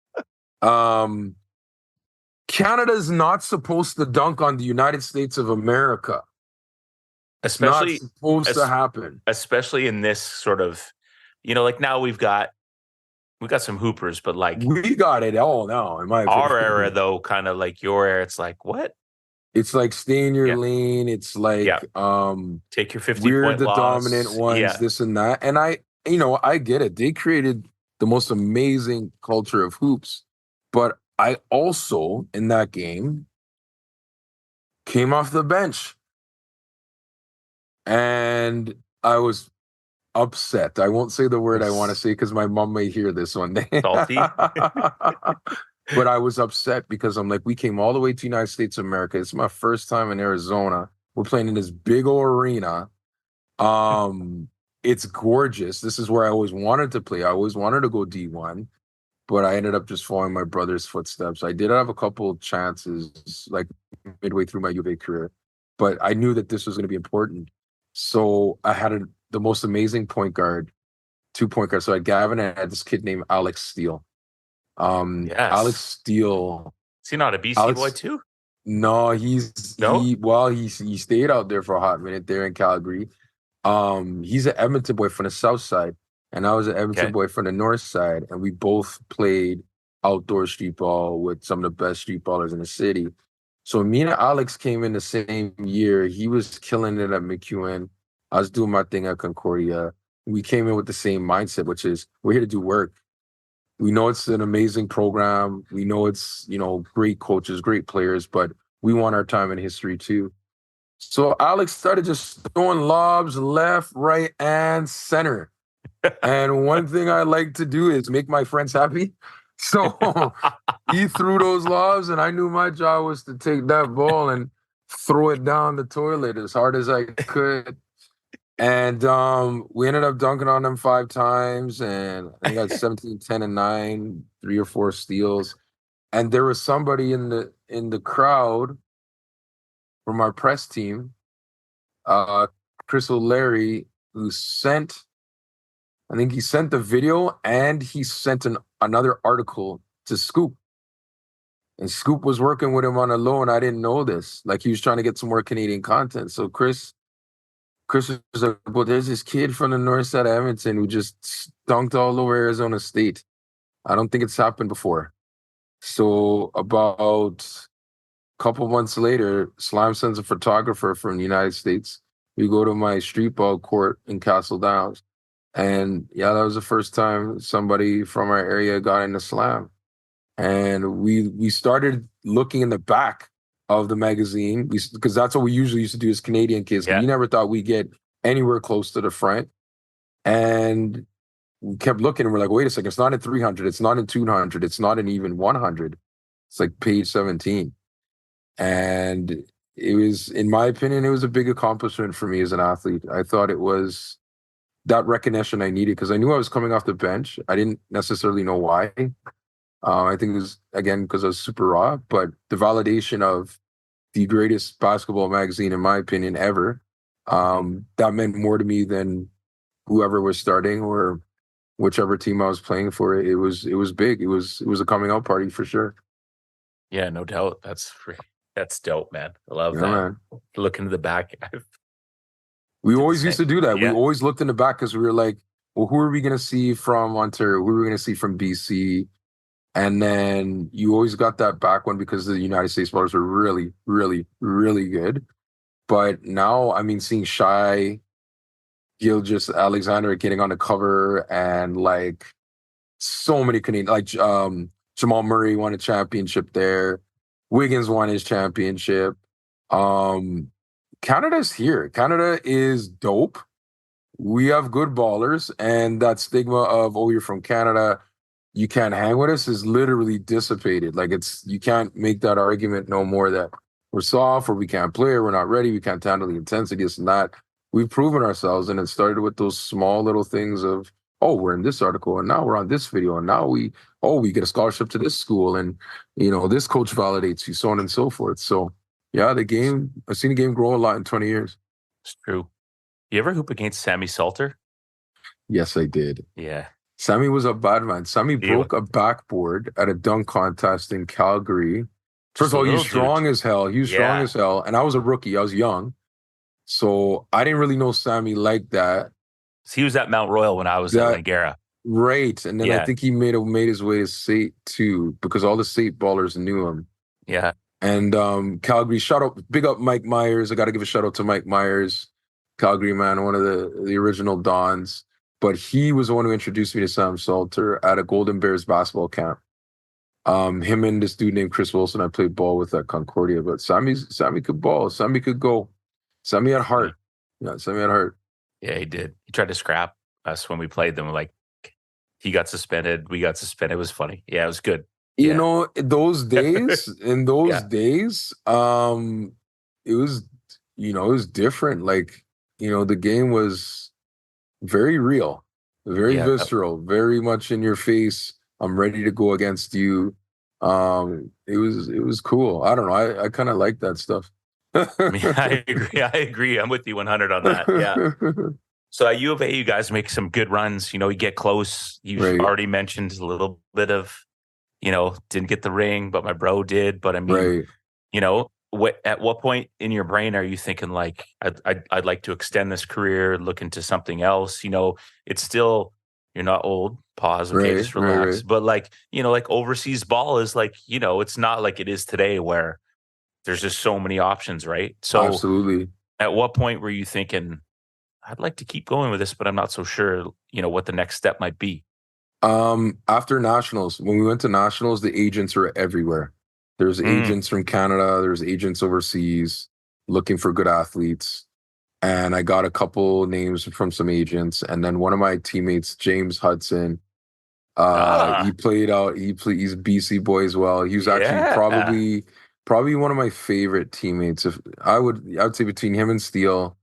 Speaker 2: Canada's not supposed to dunk on the United States of America. It's not
Speaker 1: especially
Speaker 2: supposed to happen.
Speaker 1: especially in this sort of, like now we've got some hoopers, but like
Speaker 2: We got it all now, in my opinion.
Speaker 1: our era though, kind of like your era, it's like what?
Speaker 2: It's like stay in your
Speaker 1: Yeah.
Speaker 2: lane. It's like
Speaker 1: Take your 50
Speaker 2: we're
Speaker 1: point
Speaker 2: the
Speaker 1: loss.
Speaker 2: dominant ones,
Speaker 1: Yeah.
Speaker 2: this and that. And I get it. They created the most amazing culture of hoops. But I also, in that game, came off the bench. And I was upset. I won't say the word I want to say because my mom may hear this one day.
Speaker 1: Salty?
Speaker 2: But I was upset because I'm like, we came all the way to the United States of America. It's my first time in Arizona. We're playing in this big old arena. It's gorgeous. This is where I always wanted to play. I always wanted to go D1, but I ended up just following my brother's footsteps. I did have a couple of chances, like midway through my U of A career, but I knew that this was going to be important. So I had the most amazing point guard, 2 point guards. So I had Gavin and I had this kid named Alex Steele.
Speaker 1: Yes.
Speaker 2: Alex Steele.
Speaker 1: Is he not a BC boy too?
Speaker 2: No, he stayed out there for a hot minute there in Calgary. He's an Edmonton boy from the south side, and I was an Edmonton boy from the north side, and we both played outdoor street ball with some of the best street ballers in the city. So me and Alex came in the same year. He was killing it at McEwen. I was doing my thing at Concordia. We came in with the same mindset, which is we're here to do work. We know it's an amazing program. We know it's, great coaches, great players, but we want our time in history too. So Alex started just throwing lobs left, right, and center. And one thing I like to do is make my friends happy. So he threw those lobs, and I knew my job was to take that ball and throw it down the toilet as hard as I could. And we ended up dunking on them 5 times, and I got 17, 10, and 9, 3 or 4 steals. And there was somebody in the crowd from our press team, Chris O'Leary, who sent the video and he sent another article to Scoop. And Scoop was working with him on a low, and I didn't know this. Like, he was trying to get some more Canadian content. So Chris was like, well, there's this kid from the north side of Edmonton who just dunked all over Arizona State. I don't think it's happened before. So about a couple months later, Slime sends a photographer from the United States. We go to my street ball court in Castle Downs. And that was the first time somebody from our area got into Slam. And we started looking in the back of the magazine because that's what we usually used to do as Canadian kids. Yeah. We never thought we'd get anywhere close to the front. And we kept looking and we're like, wait a second, it's not in 300, it's not in 200, it's not in even 100. It's like page 17. And it was, in my opinion, it was a big accomplishment for me as an athlete. I thought it was that recognition I needed because I knew I was coming off the bench. I didn't necessarily know why. I think it was, again, because I was super raw, but the validation of the greatest basketball magazine, in my opinion, ever, that meant more to me than whoever was starting or whichever team I was playing for. It was big. It was a coming out party for sure.
Speaker 1: Yeah, no doubt. That's dope, man. I love that.
Speaker 2: Man.
Speaker 1: Look into the back.
Speaker 2: We always used to do that.
Speaker 1: Yeah.
Speaker 2: We always looked in the back because we were like, well, who are we going to see from Ontario? Who are we going to see from BC? And then you always got that back one because the United States ballers were really, really, really good. But now, I mean, seeing Shai Gilgeous Alexander getting on the cover and like so many Canadian, like Jamal Murray won a championship there. Wiggins won his championship. Canada's here. Canada is dope. We have good ballers, and that stigma of, oh, you're from Canada, you can't hang with us is literally dissipated. Like, you can't make that argument no more that we're soft or we can't play or we're not ready, we can't handle the intensity, this and that. We've proven ourselves, and it started with those small little things of, oh, we're in this article, and now we're on this video, and now we get a scholarship to this school, and this coach validates you, so on and so forth. So yeah, I've seen the game grow a lot in 20 years.
Speaker 1: It's true. You ever hoop against Sammy Salter?
Speaker 2: Yes, I did.
Speaker 1: Yeah.
Speaker 2: Sammy was a bad man. Sammy broke a backboard at a dunk contest in Calgary. First of all, he's strong as hell. He was strong as hell. And I was a rookie. I was young. So I didn't really know Sammy like that.
Speaker 1: He was at Mount Royal when I was at Langara.
Speaker 2: Right. And then I think he made his way to state too, because all the state ballers knew him.
Speaker 1: Yeah.
Speaker 2: And Calgary, big up Mike Myers. I got to give a shout out to Mike Myers, Calgary man, one of the original Dons. But he was the one who introduced me to Sam Salter at a Golden Bears basketball camp. Him and this dude named Chris Wilson, I played ball with at Concordia. But Sammy could ball. Sammy could go. Sammy had heart. Yeah, Sammy had heart.
Speaker 1: Yeah, he did. He tried to scrap us when we played them. Like, he got suspended. We got suspended. It was funny. Yeah, it was good.
Speaker 2: You know, those days, it was, it was different. Like, the game was very real, very visceral, very much in your face. I'm ready to go against you. It was cool. I don't know. I kind of like that stuff.
Speaker 1: I mean, I agree. I'm with you 100 on that. Yeah. So at U of A, you guys make some good runs. You get close. You've already mentioned a little bit of, didn't get the ring, but my bro did. But I mean, at what point in your brain are you thinking like, I'd like to extend this career, look into something else? It's still, you're not old. Pause. Okay, just relax. But like, like overseas ball is like, it's not like it is today where there's just so many options, right? So
Speaker 2: absolutely.
Speaker 1: At what point were you thinking, I'd like to keep going with this, but I'm not so sure, what the next step might be?
Speaker 2: After nationals, when we went to nationals, the agents were everywhere. There's agents from Canada, there's agents overseas looking for good athletes. And I got a couple names from some agents. And then one of my teammates, James Hudson, he's a BC boy as well. He was actually probably one of my favorite teammates. If I would say between him and Steele,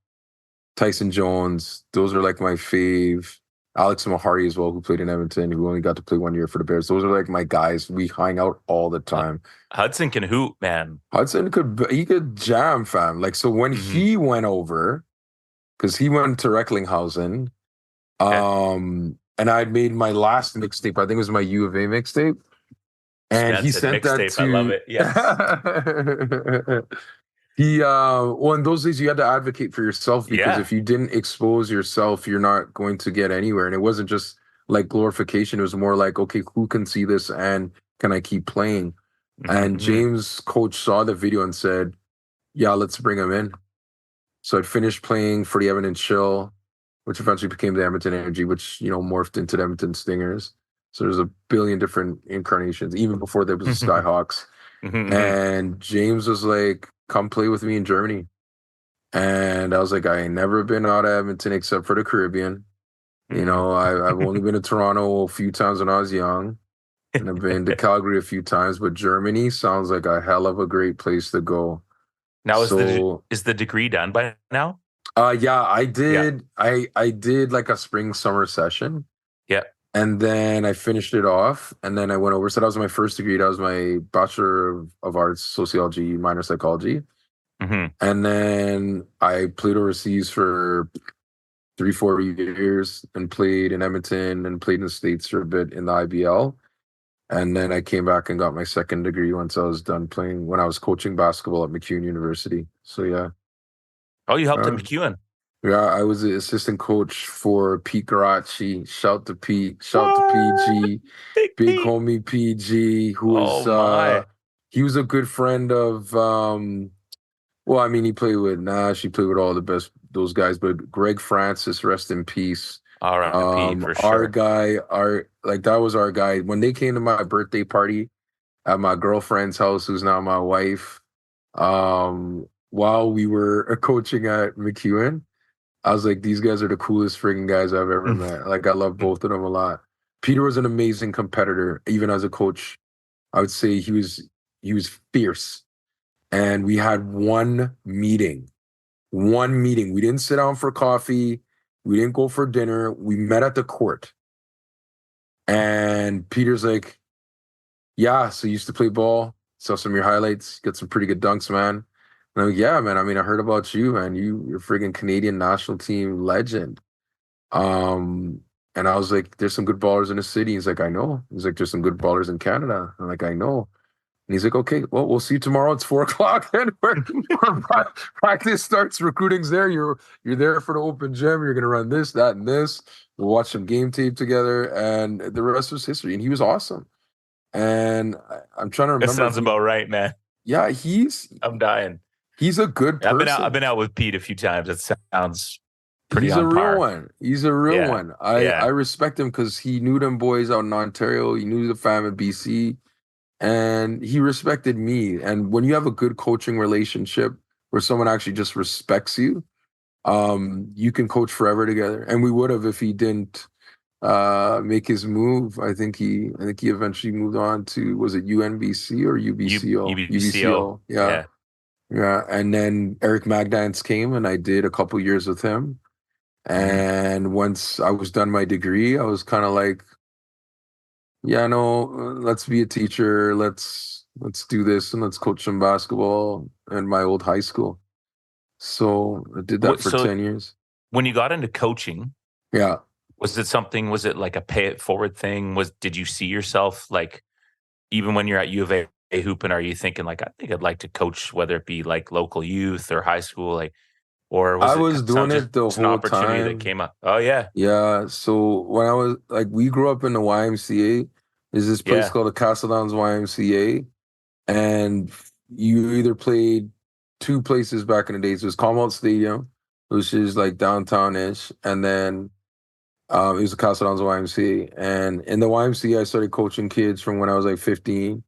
Speaker 2: Tyson Jones, those are like my fave. Alex Mahari as well, who played in Edmonton, who only got to play 1 year for the Bears. Those are like my guys. We hang out all the time.
Speaker 1: Hudson can hoop, man.
Speaker 2: Hudson could jam, fam. Like, so when he went over, because he went to Recklinghausen, and I'd made my last mixtape. I think it was my U of A mixtape. And he sent that to... I love it. Yes. In those days you had to advocate for yourself, because if you didn't expose yourself, you're not going to get anywhere. And it wasn't just like glorification. It was more like, okay, who can see this and can I keep playing? And James' coach saw the video and said, yeah, let's bring him in. So I'd finished playing for the Edmonton Chill, which eventually became the Edmonton Energy, which, morphed into the Edmonton Stingers. So there's a billion different incarnations, even before there was the Skyhawks. And James was like, come play with me in Germany. And I was like, I ain't never been out of Edmonton except for the Caribbean. I've only been to Toronto a few times when I was young. And I've been to Calgary a few times, but Germany sounds like a hell of a great place to go.
Speaker 1: Now, is the degree done by now?
Speaker 2: Yeah, I did. Yeah. I did like a spring-summer session.
Speaker 1: Yeah.
Speaker 2: And then I finished it off, and then I went over. So that was my first degree. That was my Bachelor of Arts, Sociology, minor Psychology. And then I played overseas for 3-4 years and played in Edmonton and played in the States for a bit in the IBL. And then I came back and got my second degree once I was done playing, when I was coaching basketball at MacEwan University. So, yeah.
Speaker 1: Oh, you helped at MacEwan?
Speaker 2: Yeah, I was the assistant coach for Pete Garachi. Shout to Pete. Shout to PG. Big homie PG, who was he was a good friend of he played with Nash, he played with all the best those guys, but Greg Francis, rest in peace.
Speaker 1: R.I.P. for sure.
Speaker 2: Our guy, that was our guy. When they came to my birthday party at my girlfriend's house, who's now my wife, while we were coaching at MacEwan, I was like, these guys are the coolest freaking guys I've ever met. Like, I love both of them a lot. Peter was an amazing competitor, even as a coach. I would say he was fierce. And we had one meeting. We didn't sit down for coffee. We didn't go for dinner. We met at the court. And Peter's like, yeah, so you used to play ball. Saw some of your highlights. Got some pretty good dunks, man. And I'm like, yeah, man. I mean, I heard about you, man. You're friggin' Canadian national team legend. And I was like, there's some good ballers in the city. He's like, I know. He's like, there's some good ballers in Canada. I'm like, I know. he's like, okay, well, we'll see you tomorrow. It's 4:00 and practice starts. Recruiting's there. You're there for the open gym. You're gonna run this, that, and this. We'll watch some game tape together, and the rest was history. And he was awesome. And I'm trying to
Speaker 1: That
Speaker 2: remember.
Speaker 1: sounds about right, man.
Speaker 2: Yeah,
Speaker 1: I'm dying.
Speaker 2: he's a good person.
Speaker 1: I've been out with Pete a few times. That sounds pretty
Speaker 2: He's
Speaker 1: on
Speaker 2: a real
Speaker 1: par.
Speaker 2: one. He's a real
Speaker 1: Yeah.
Speaker 2: one.
Speaker 1: Yeah.
Speaker 2: I respect him because he knew them boys out in Ontario. He knew the fam in BC, and he respected me. And when you have a good coaching relationship where someone actually just respects you, you can coach forever together. And we would have if he didn't make his move. I think he eventually moved on to, was it UNBC or UBCO?
Speaker 1: UBCO.
Speaker 2: Yeah. Yeah. And then Eric Magdance came, and I did a couple years with him. And once I was done my degree, I was kind of like, yeah, no, let's be a teacher. Let's do this, and let's coach some basketball in my old high school. So I did that for 10 years.
Speaker 1: When you got into coaching,
Speaker 2: yeah,
Speaker 1: was it like a pay it forward thing? Did you see yourself like, even when you're at U of A hooping, are you thinking like, I think I'd like to coach, whether it be like local youth or high school, like, or was
Speaker 2: I was doing it the whole time.
Speaker 1: That came up? Oh yeah.
Speaker 2: Yeah. So when I was like, we grew up in the YMCA. There's this place called the Castle Downs YMCA, and you either played two places back in the days. It was Commonwealth Stadium, which is like downtown-ish, and then it was the Castle Downs YMCA. And in the YMCA, I started coaching kids from when I was like 15,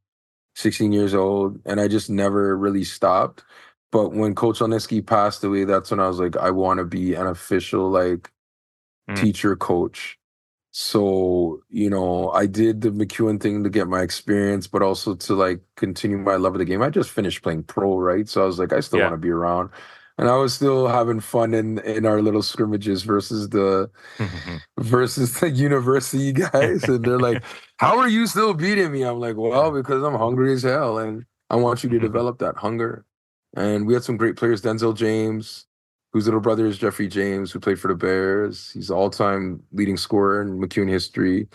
Speaker 2: 16 years old, and I just never really stopped. But when Coach Olniski passed away, that's when I was like, I want to be an official like teacher coach. So, I did the McEwen thing to get my experience, but also to like continue my love of the game. I just finished playing pro, right? So I was like, I still want to be around. And I was still having fun in our little scrimmages versus the university guys. And they're like, how are you still beating me? I'm like, well, because I'm hungry as hell. And I want you to develop that hunger. And we had some great players. Denzel James, whose little brother is Jeffrey James, who played for the Bears. He's the all-time leading scorer in McEwen history.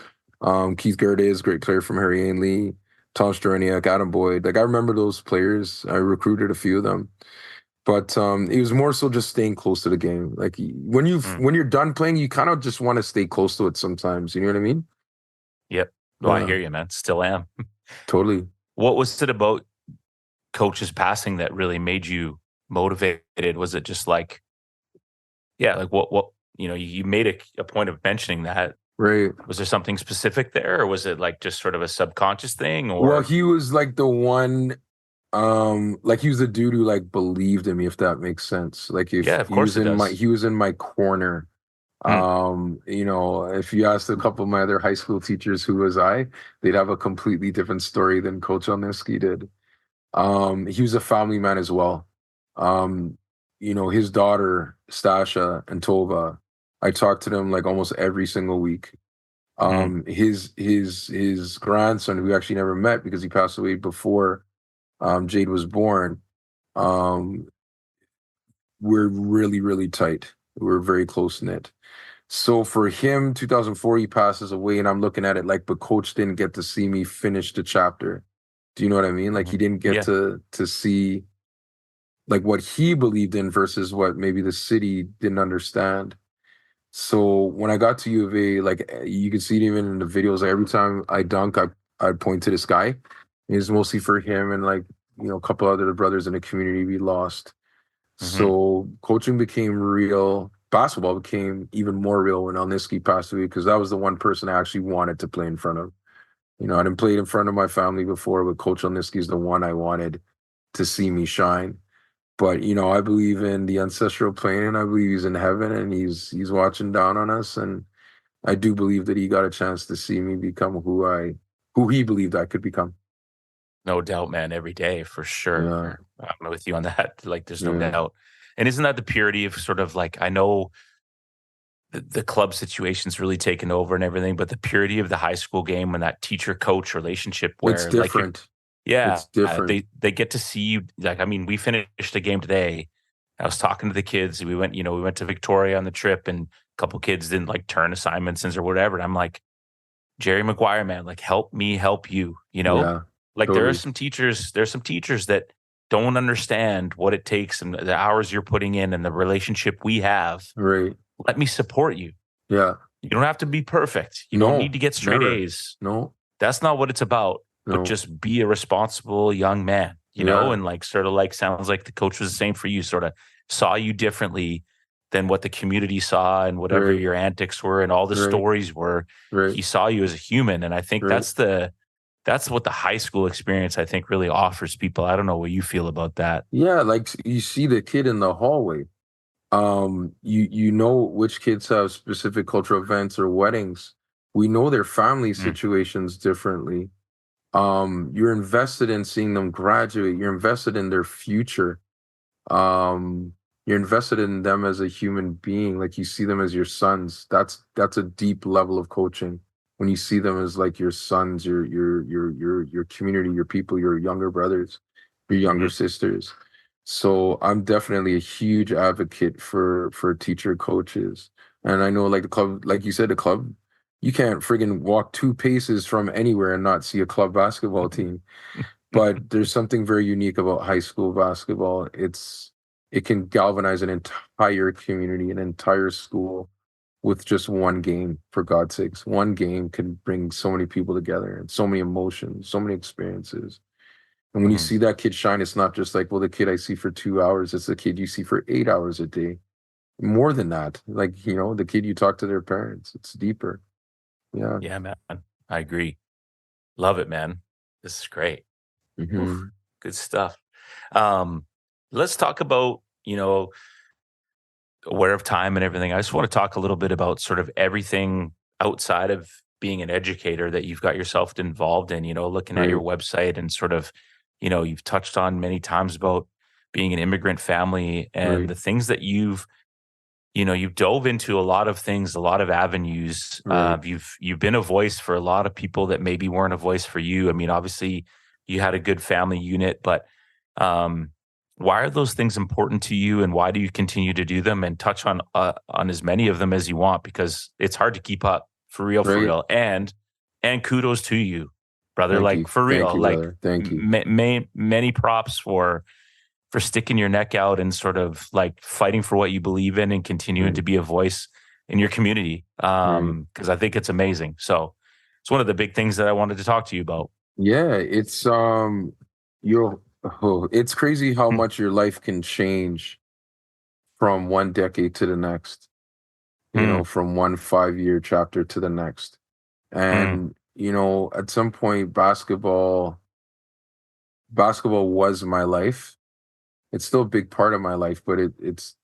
Speaker 2: Keith Gerdes, great player from Harry Ainley. Tom Stroniak, Adam Boyd. Like, I remember those players. I recruited a few of them. But it was more so just staying close to the game. Like, when you're done playing, you kind of just want to stay close to it sometimes. You know what I mean?
Speaker 1: Yep. Well, I hear you, man. Still am.
Speaker 2: Totally.
Speaker 1: What was it about Coach's passing that really made you motivated? Was it just like, like what you made a point of mentioning that.
Speaker 2: Right.
Speaker 1: Was there something specific there, or was it like just sort of a subconscious thing? Or
Speaker 2: well, he was like the one, like he was the dude who like believed in me, if that makes sense. Like if
Speaker 1: of course
Speaker 2: he was in my corner. If you asked a couple of my other high school teachers who was I, they'd have a completely different story than Coach Olniski did. He was a family man as well. His daughter, Stasha and Tova, I talked to them like almost every single week. His grandson, who we actually never met because he passed away before Jade was born, we're really, really tight. We're very close-knit. So for him, 2004, he passes away, and I'm looking at it like, but Coach didn't get to see me finish the chapter. Do you know what I mean? Like, he didn't get to see like what he believed in versus what maybe the city didn't understand. So when I got to U of A, like you can see it even in the videos, like every time I dunk, I'd point to the sky. It was mostly for him and like, a couple other brothers in the community we lost. So coaching became real. Basketball became even more real when Olniski passed away, because that was the one person I actually wanted to play in front of. I didn't play in front of my family before, but Coach Olniski is the one I wanted to see me shine. But, I believe in the ancestral plane, and I believe he's in heaven, and he's watching down on us. And I do believe that he got a chance to see me become who he believed I could become.
Speaker 1: No doubt, man. Every day, for sure. Yeah. I'm with you on that. Like, there's no doubt. And isn't that the purity of sort of like, I know the club situation's really taken over and everything, but the purity of the high school game and that teacher-coach relationship where
Speaker 2: it's different.
Speaker 1: Like, it's
Speaker 2: different.
Speaker 1: They get to see you. Like, I mean, we finished a game today. I was talking to the kids. We went to Victoria on the trip, and a couple kids didn't like turn assignments or whatever. And I'm like, Jerry Maguire, man, like, help me help you,
Speaker 2: Yeah.
Speaker 1: Like
Speaker 2: Totally.
Speaker 1: there's some teachers that don't understand what it takes and the hours you're putting in and the relationship we have.
Speaker 2: Right.
Speaker 1: Let me support you.
Speaker 2: Yeah.
Speaker 1: You don't have to be perfect. You don't need
Speaker 2: No.
Speaker 1: to get straight
Speaker 2: Never.
Speaker 1: A's.
Speaker 2: No.
Speaker 1: That's not what it's about. But
Speaker 2: No.
Speaker 1: just be a responsible young man, you know,
Speaker 2: Yeah.
Speaker 1: and like sort of like sounds like the coach was the same for you, sort of saw you differently than what the community saw and whatever
Speaker 2: Right.
Speaker 1: your antics were and all the
Speaker 2: Right.
Speaker 1: stories were.
Speaker 2: Right.
Speaker 1: He saw you as a human. And I think
Speaker 2: Right.
Speaker 1: that's what the high school experience I think really offers people. I don't know what you feel about that.
Speaker 2: Yeah, like you see the kid in the hallway. You know which kids have specific cultural events or weddings. We know their family
Speaker 1: Mm,
Speaker 2: situations differently. You're invested in seeing them graduate. You're invested in their future. Um, you're invested in them as a human being, like you see them as your sons. That's a deep level of coaching. When you see them as like your sons, your community, your people, your younger brothers, your younger
Speaker 1: mhm,
Speaker 2: sisters. So I'm definitely a huge advocate for teacher coaches. And I know like the club, like you said, the club, you can't friggin' walk 2 paces from anywhere and not see a club basketball team. But there's something very unique about high school basketball. It can galvanize an entire community, an entire school with just one game, for God's sakes. One game can bring so many people together and so many emotions, so many experiences. And when you
Speaker 1: mhm.
Speaker 2: see that kid shine, it's not just like, well, the kid I see for 2 hours, it's the kid you see for 8 hours a day. More than that. Like, the kid you talk to their parents. It's deeper. Yeah.
Speaker 1: Yeah, man. I agree. Love it, man. This is great. Oof,
Speaker 2: Hmm.
Speaker 1: good stuff. Um, let's talk about, aware of time and everything. I just want to talk a little bit about sort of everything outside of being an educator that you've got yourself involved in, looking at your
Speaker 2: Right.
Speaker 1: website and sort of, you've touched on many times about being an immigrant family and
Speaker 2: Right.
Speaker 1: the things that you've dove into a lot of things, a lot of avenues.
Speaker 2: Right.
Speaker 1: You've been a voice for a lot of people that maybe weren't a voice for you. I mean, obviously, you had a good family unit, but um, why are those things important to you, and why do you continue to do them? And touch on as many of them as you want, because it's hard to keep up for real, for
Speaker 2: Right.
Speaker 1: real. And kudos to you, brother.
Speaker 2: Thank
Speaker 1: Like
Speaker 2: you.
Speaker 1: for
Speaker 2: Thank
Speaker 1: real,
Speaker 2: you,
Speaker 1: like
Speaker 2: brother. Thank you.
Speaker 1: many props for sticking your neck out and sort of like fighting for what you believe in and continuing to
Speaker 2: Right.
Speaker 1: be a voice in your community.
Speaker 2: Right.
Speaker 1: Because I think it's amazing. So it's one of the big things that I wanted to talk to you about.
Speaker 2: Yeah, it's crazy how much your life can change from one decade to the next,
Speaker 1: Mm,
Speaker 2: from one 5-year chapter to the next.
Speaker 1: mm,
Speaker 2: And, at some point basketball was my life. It's still a big part of my life, but it's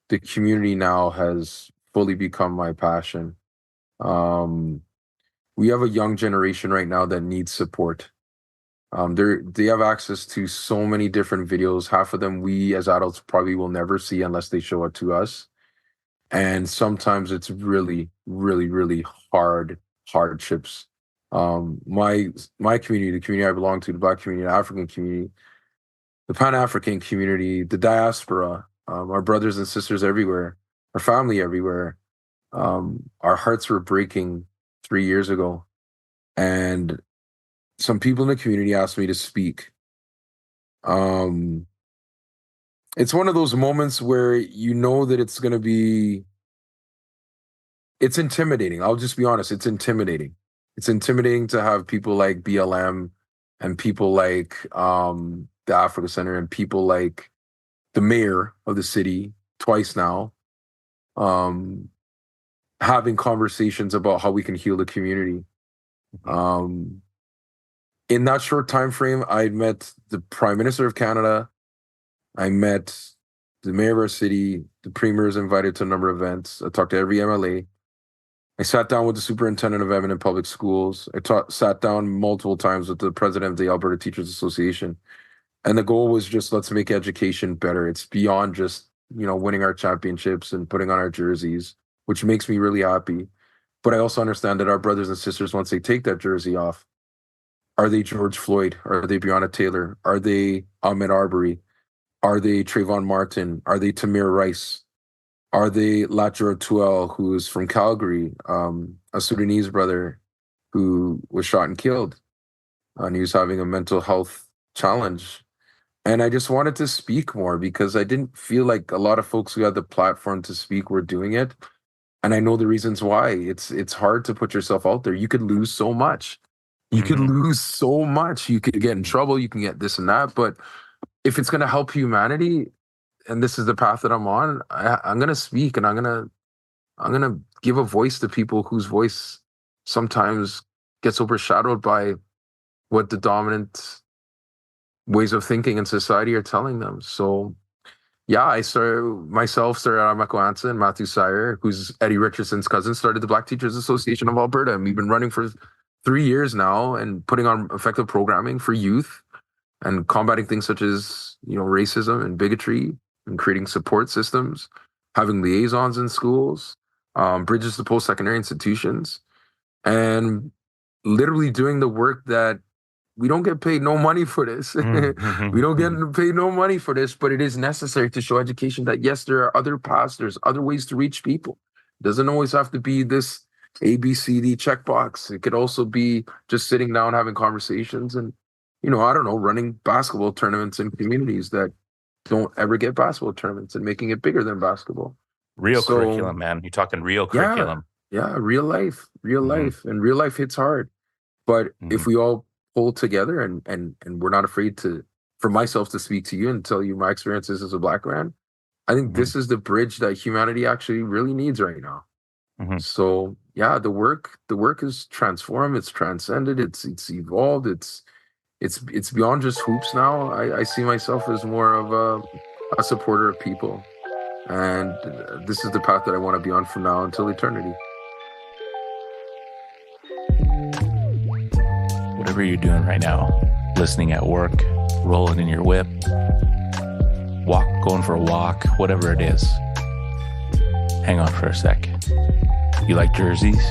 Speaker 2: the community now has fully become my passion. Um, we have a young generation right now that needs support. They have access to so many different videos. Half of them we as adults probably will never see unless they show it to us. And sometimes it's really, really, really hardships. My community, the community I belong to, the Black community, the African community, the Pan African community, the diaspora, our brothers and sisters everywhere, our family everywhere. Our hearts were breaking 3 years ago, and some people in the community asked me to speak. Um, it's one of those moments where you know that it's intimidating. I'll just be honest, it's intimidating. It's intimidating to have people like BLM and people like the Africa Center and people like the mayor of the city twice now, um, having conversations about how we can heal the community.
Speaker 1: mhm,
Speaker 2: Um, in that short time frame, I met the Prime Minister of Canada. I met the mayor of our city. The premier is invited to a number of events. I talked to every MLA. I sat down with the superintendent of Edmonton Public Schools. Sat down multiple times with the president of the Alberta Teachers Association. And the goal was just let's make education better. It's beyond just, winning our championships and putting on our jerseys, which makes me really happy. But I also understand that our brothers and sisters, once they take that jersey off, are they George Floyd? Are they Breonna Taylor? Are they Ahmed Arbery? Are they Trayvon Martin? Are they Tamir Rice? Are they Latjor Tuel, who is from Calgary, a Sudanese brother who was shot and killed? and he was having a mental health challenge. And I just wanted to speak more because I didn't feel like a lot of folks who had the platform to speak were doing it. And I know the reasons why. It's hard to put yourself out there. You could lose so much. You could lose so much. You could get in trouble. You can get this and that. But if it's going to help humanity, and this is the path that I'm on, I'm going to speak, and I'm gonna give a voice to people whose voice sometimes gets overshadowed by what the dominant ways of thinking in society are telling them. So yeah, I started out at Mekoansa, and Matthew Sire, who's Eddie Richardson's cousin, started the Black Teachers Association of Alberta. And we've been running for 3 years now and putting on effective programming for youth and combating things such as, racism and bigotry, and creating support systems, having liaisons in schools, bridges to post-secondary institutions, and literally doing the work that we don't get paid no money for this. We don't get paid no money for this, but it is necessary to show education that, yes, there are other paths, there's other ways to reach people. It doesn't always have to be this ABCD checkbox. It could also be just sitting down, having conversations, and, I don't know, running basketball tournaments in communities that don't ever get basketball tournaments and making it bigger than basketball.
Speaker 1: Real curriculum, man. You're talking real curriculum.
Speaker 2: Yeah, real life, and real life hits hard. But if we all pull together and we're not afraid for myself to speak to you and tell you my experiences as a Black man, I think this is the bridge that humanity actually really needs right now. So yeah, the work is transformed, it's transcended, it's evolved, it's beyond just hoops now. I see myself as more of a supporter of people. And this is the path that I want to be on from now until eternity.
Speaker 1: Whatever you're doing right now, listening at work, rolling in your whip, going for a walk, whatever it is, hang on for a sec. You like jerseys?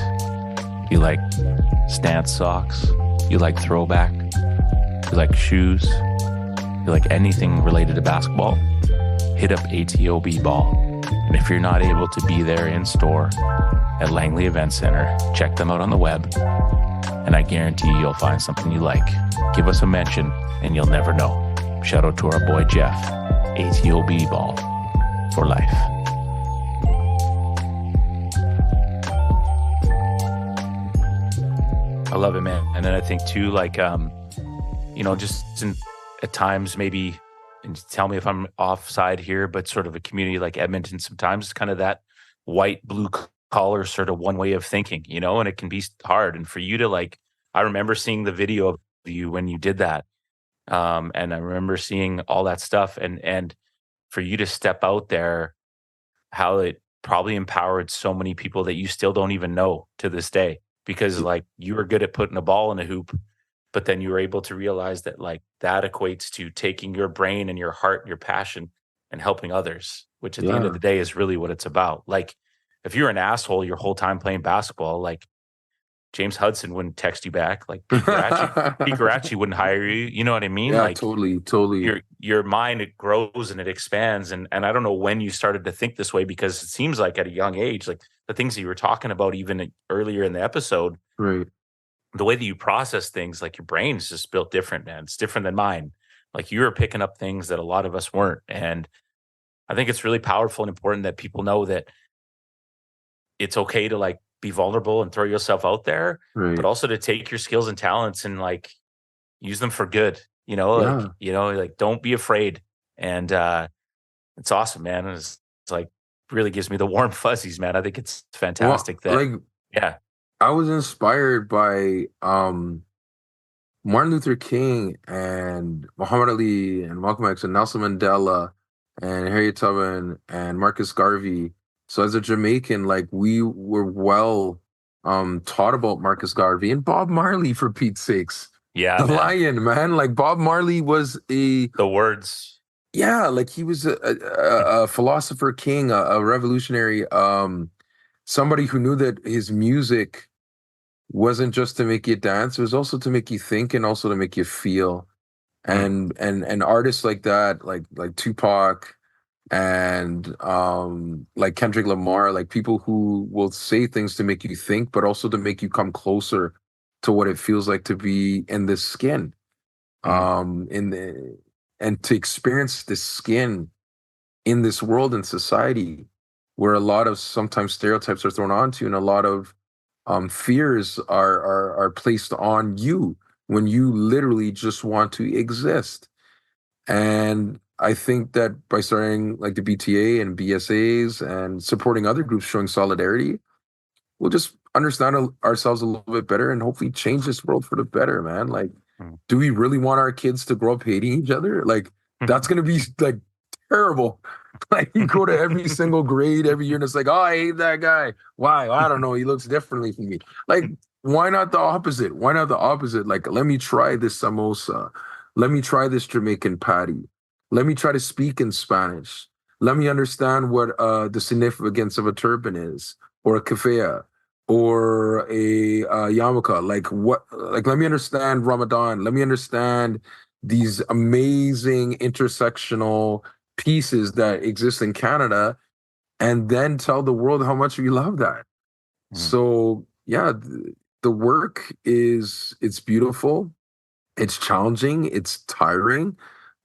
Speaker 1: You like stance socks? You like throwback? You like shoes? You like anything related to basketball? Hit up ATOB Ball. And if you're not able to be there in store at Langley Event Center, check them out on the web. And I guarantee you'll find something you like. Give us a mention and you'll never know. Shout out to our boy Jeff. ATOB Ball for life. I love it, man. And then I think too, at times maybe, and tell me if I'm offside here, but sort of a community like Edmonton, sometimes it's kind of that white, blue collar sort of one way of thinking, and it can be hard. And for you to I remember seeing the video of you when you did that. And I remember seeing all that stuff and for you to step out there, how it probably empowered so many people that you still don't even know to this day, because you were good at putting a ball in a hoop, but then you were able to realize that that equates to taking your brain and your heart and your passion and helping others, which at the end of the day is really what it's about. If you're an asshole your whole time playing basketball, James Hudson wouldn't text you back. Pete Garachi wouldn't hire you. You know what I mean?
Speaker 2: Yeah, totally.
Speaker 1: Your mind, it grows and it expands. And I don't know when you started to think this way, because it seems like at a young age, the things that you were talking about even earlier in the episode,
Speaker 2: right?
Speaker 1: The way that you process things, your brain is just built different, man. It's different than mine. You were picking up things that a lot of us weren't. And I think it's really powerful and important that people know that it's okay to be vulnerable and throw yourself out there,
Speaker 2: right,
Speaker 1: but also to take your skills and talents and use them for good, don't be afraid. And it's awesome, man. It's really gives me the warm fuzzies, man. I think it's fantastic
Speaker 2: I was inspired by Martin Luther King and Muhammad Ali and Malcolm X and Nelson Mandela and Harriet Tubman and Marcus Garvey. So as a Jamaican, we were well taught about Marcus Garvey and Bob Marley, for Pete's sakes.
Speaker 1: Yeah,
Speaker 2: the Lion, man. Bob Marley was
Speaker 1: the words.
Speaker 2: Yeah, he was a philosopher king, a revolutionary, somebody who knew that his music wasn't just to make you dance; it was also to make you think and also to make you feel. And artists like that, like Tupac, and Kendrick Lamar, people who will say things to make you think, but also to make you come closer to what it feels like to be in this skin, and to experience this skin in this world and society where a lot of sometimes stereotypes are thrown onto, and a lot of fears are placed on you when you literally just want to exist. And I think that by starting like the BTA and BSAs and supporting other groups showing solidarity, we'll just understand ourselves a little bit better and hopefully change this world for the better, man. Like, do we really want our kids to grow up hating each other? Like, that's going to be like terrible. Like, you go to every single grade every year and it's like, oh, I hate that guy. Why? I don't know. He looks differently from me. Like, why not the opposite? Why not the opposite? Like, let me try this samosa. Let me try this Jamaican patty. Let me try to speak in Spanish. Let me understand what the significance of a turban is, or a keffiyeh, or a yarmulke. Like, what? Like, let me understand Ramadan. Let me understand these amazing intersectional pieces that exist in Canada, and then tell the world how much we love that. So yeah, the work it's beautiful, it's challenging, it's tiring,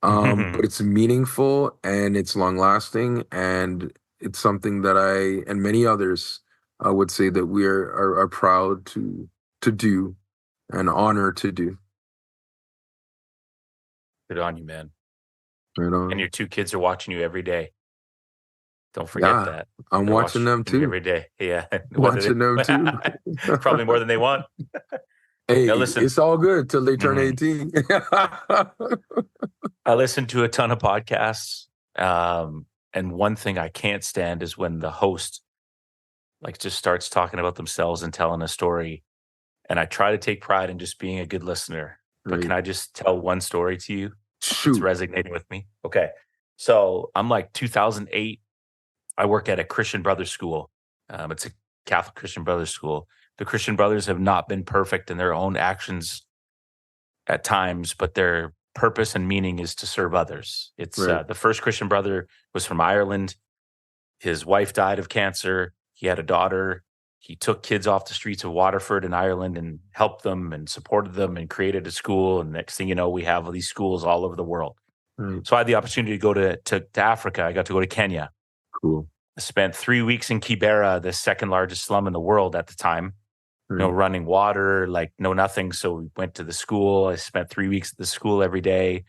Speaker 2: but it's meaningful and it's long lasting, and it's something that I and many others would say that we are proud to do and honor to do.
Speaker 1: Good on you, man.
Speaker 2: Right on.
Speaker 1: And your 2 kids are watching you every day. Don't forget that.
Speaker 2: I'm
Speaker 1: They're
Speaker 2: watching them
Speaker 1: you
Speaker 2: too.
Speaker 1: every day. Yeah.
Speaker 2: Watching them too.
Speaker 1: Probably more than they want.
Speaker 2: Hey,
Speaker 1: Now listen,
Speaker 2: it's all good till they turn 18.
Speaker 1: I listen to a ton of podcasts. And one thing I can't stand is when the host like just starts talking about themselves and telling a story. And I try to take pride in just being a good listener. But can I just tell one story to you? It's
Speaker 2: Shoot.
Speaker 1: resonating with me. Okay. So I'm like 2008. I work at a Christian Brothers school. It's a Catholic Christian Brothers school. The Christian Brothers have not been perfect in their own actions at times, but their purpose and meaning is to serve others. It's
Speaker 2: Right.
Speaker 1: the first Christian brother was from Ireland. His wife died of cancer. He had a daughter. He took kids off the streets of Waterford in Ireland and helped them and supported them and created a school. And next thing you know, we have all these schools all over the world.
Speaker 2: Right.
Speaker 1: So I had the opportunity to go to Africa. I got to go to Kenya.
Speaker 2: Cool.
Speaker 1: I spent 3 weeks in Kibera, the second largest slum in the world at the time.
Speaker 2: Right.
Speaker 1: No running water, like no nothing. So we went to the school. I spent 3 weeks at the school every day.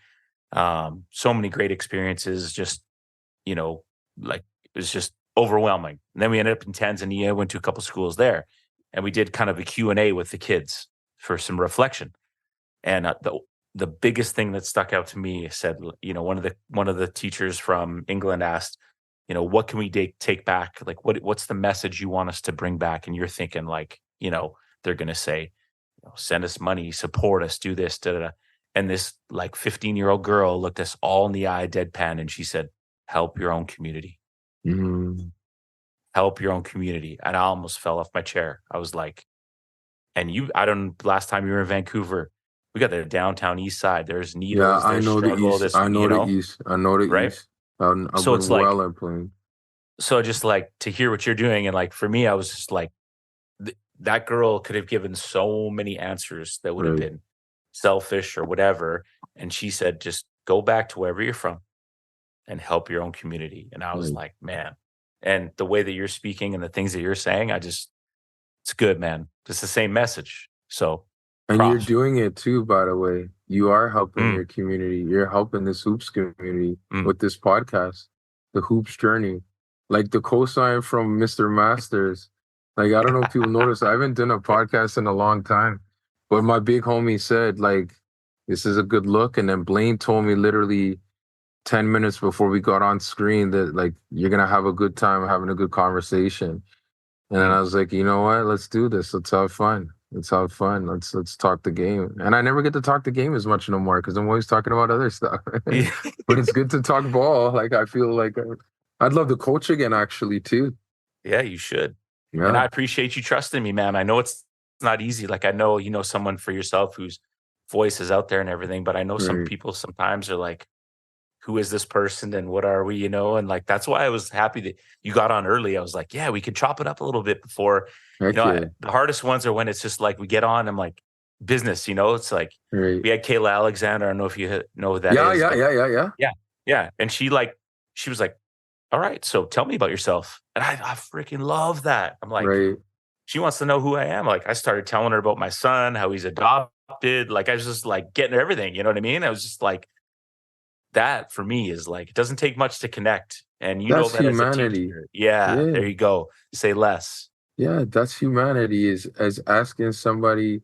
Speaker 1: So many great experiences. Just, like it was just overwhelming. And then we ended up in Tanzania, went to a couple schools there, and we did kind of a Q&A with the kids for some reflection. And the biggest thing that stuck out to me said, one of the teachers from England asked, what can we take back? Like, what's the message you want us to bring back? And you're thinking like, they're going to say, send us money, support us, do this, da, da, da. And this like 15-year-old girl looked us all in the eye, deadpan, and she said, help your own community. Help your own community. And I almost fell off my chair. I was like, last time you were in Vancouver, we got the downtown east side. There's needles,
Speaker 2: I
Speaker 1: there's
Speaker 2: know the
Speaker 1: struggle,
Speaker 2: east. I know the east. I know the
Speaker 1: right?
Speaker 2: east. I've
Speaker 1: So
Speaker 2: been
Speaker 1: it's like,
Speaker 2: well at playing.
Speaker 1: so just like to hear what you're doing. And like, for me, I was just like, that girl could have given so many answers that would have been selfish or whatever. And she said, just go back to wherever you're from and help your own community. And I was like, man, and the way that you're speaking and the things that you're saying, it's good, man. It's the same message. So,
Speaker 2: and
Speaker 1: props.
Speaker 2: you're doing it too, by the way. You are helping your community. You're helping this hoops community with this podcast, the hoops journey. Like the cosign from Mr. Masters. Like, I don't know if people notice, I haven't done a podcast in a long time, but my big homie said, like, this is a good look. And then Blaine told me literally 10 minutes before we got on screen that, like, you're going to have a good time having a good conversation. And then I was like, you know what? Let's do this. Let's have fun. Let's have fun. Let's talk the game. And I never get to talk the game as much no more because I'm always talking about other stuff. But it's good to talk ball. Like, I feel like I'd love to coach again, actually, too.
Speaker 1: Yeah, you should.
Speaker 2: Yeah.
Speaker 1: And I appreciate you trusting me, man. I know it's not easy. Like, I know someone for yourself whose voice is out there and everything, but I know some people sometimes are like, who is this person and what are we, and like, that's why I was happy that you got on early. I was like, yeah, we could chop it up a little bit before, the hardest ones are when it's just like, we get on. I'm like, business, it's like
Speaker 2: Right.
Speaker 1: we had Kayla Alexander. I don't know if you know who that is.
Speaker 2: Yeah.
Speaker 1: And she was like, all right, so tell me about yourself. And I freaking love that. I'm like,
Speaker 2: Right.
Speaker 1: she wants to know who I am. Like I started telling her about my son, how he's adopted. Like I was just like getting everything, you know what I mean? I was just like, that for me is like, it doesn't take much to connect. And you know
Speaker 2: That's
Speaker 1: that as a
Speaker 2: humanity.
Speaker 1: teacher. Yeah,
Speaker 2: Yeah.
Speaker 1: there you go. Say less.
Speaker 2: Yeah, that's humanity, is as asking somebody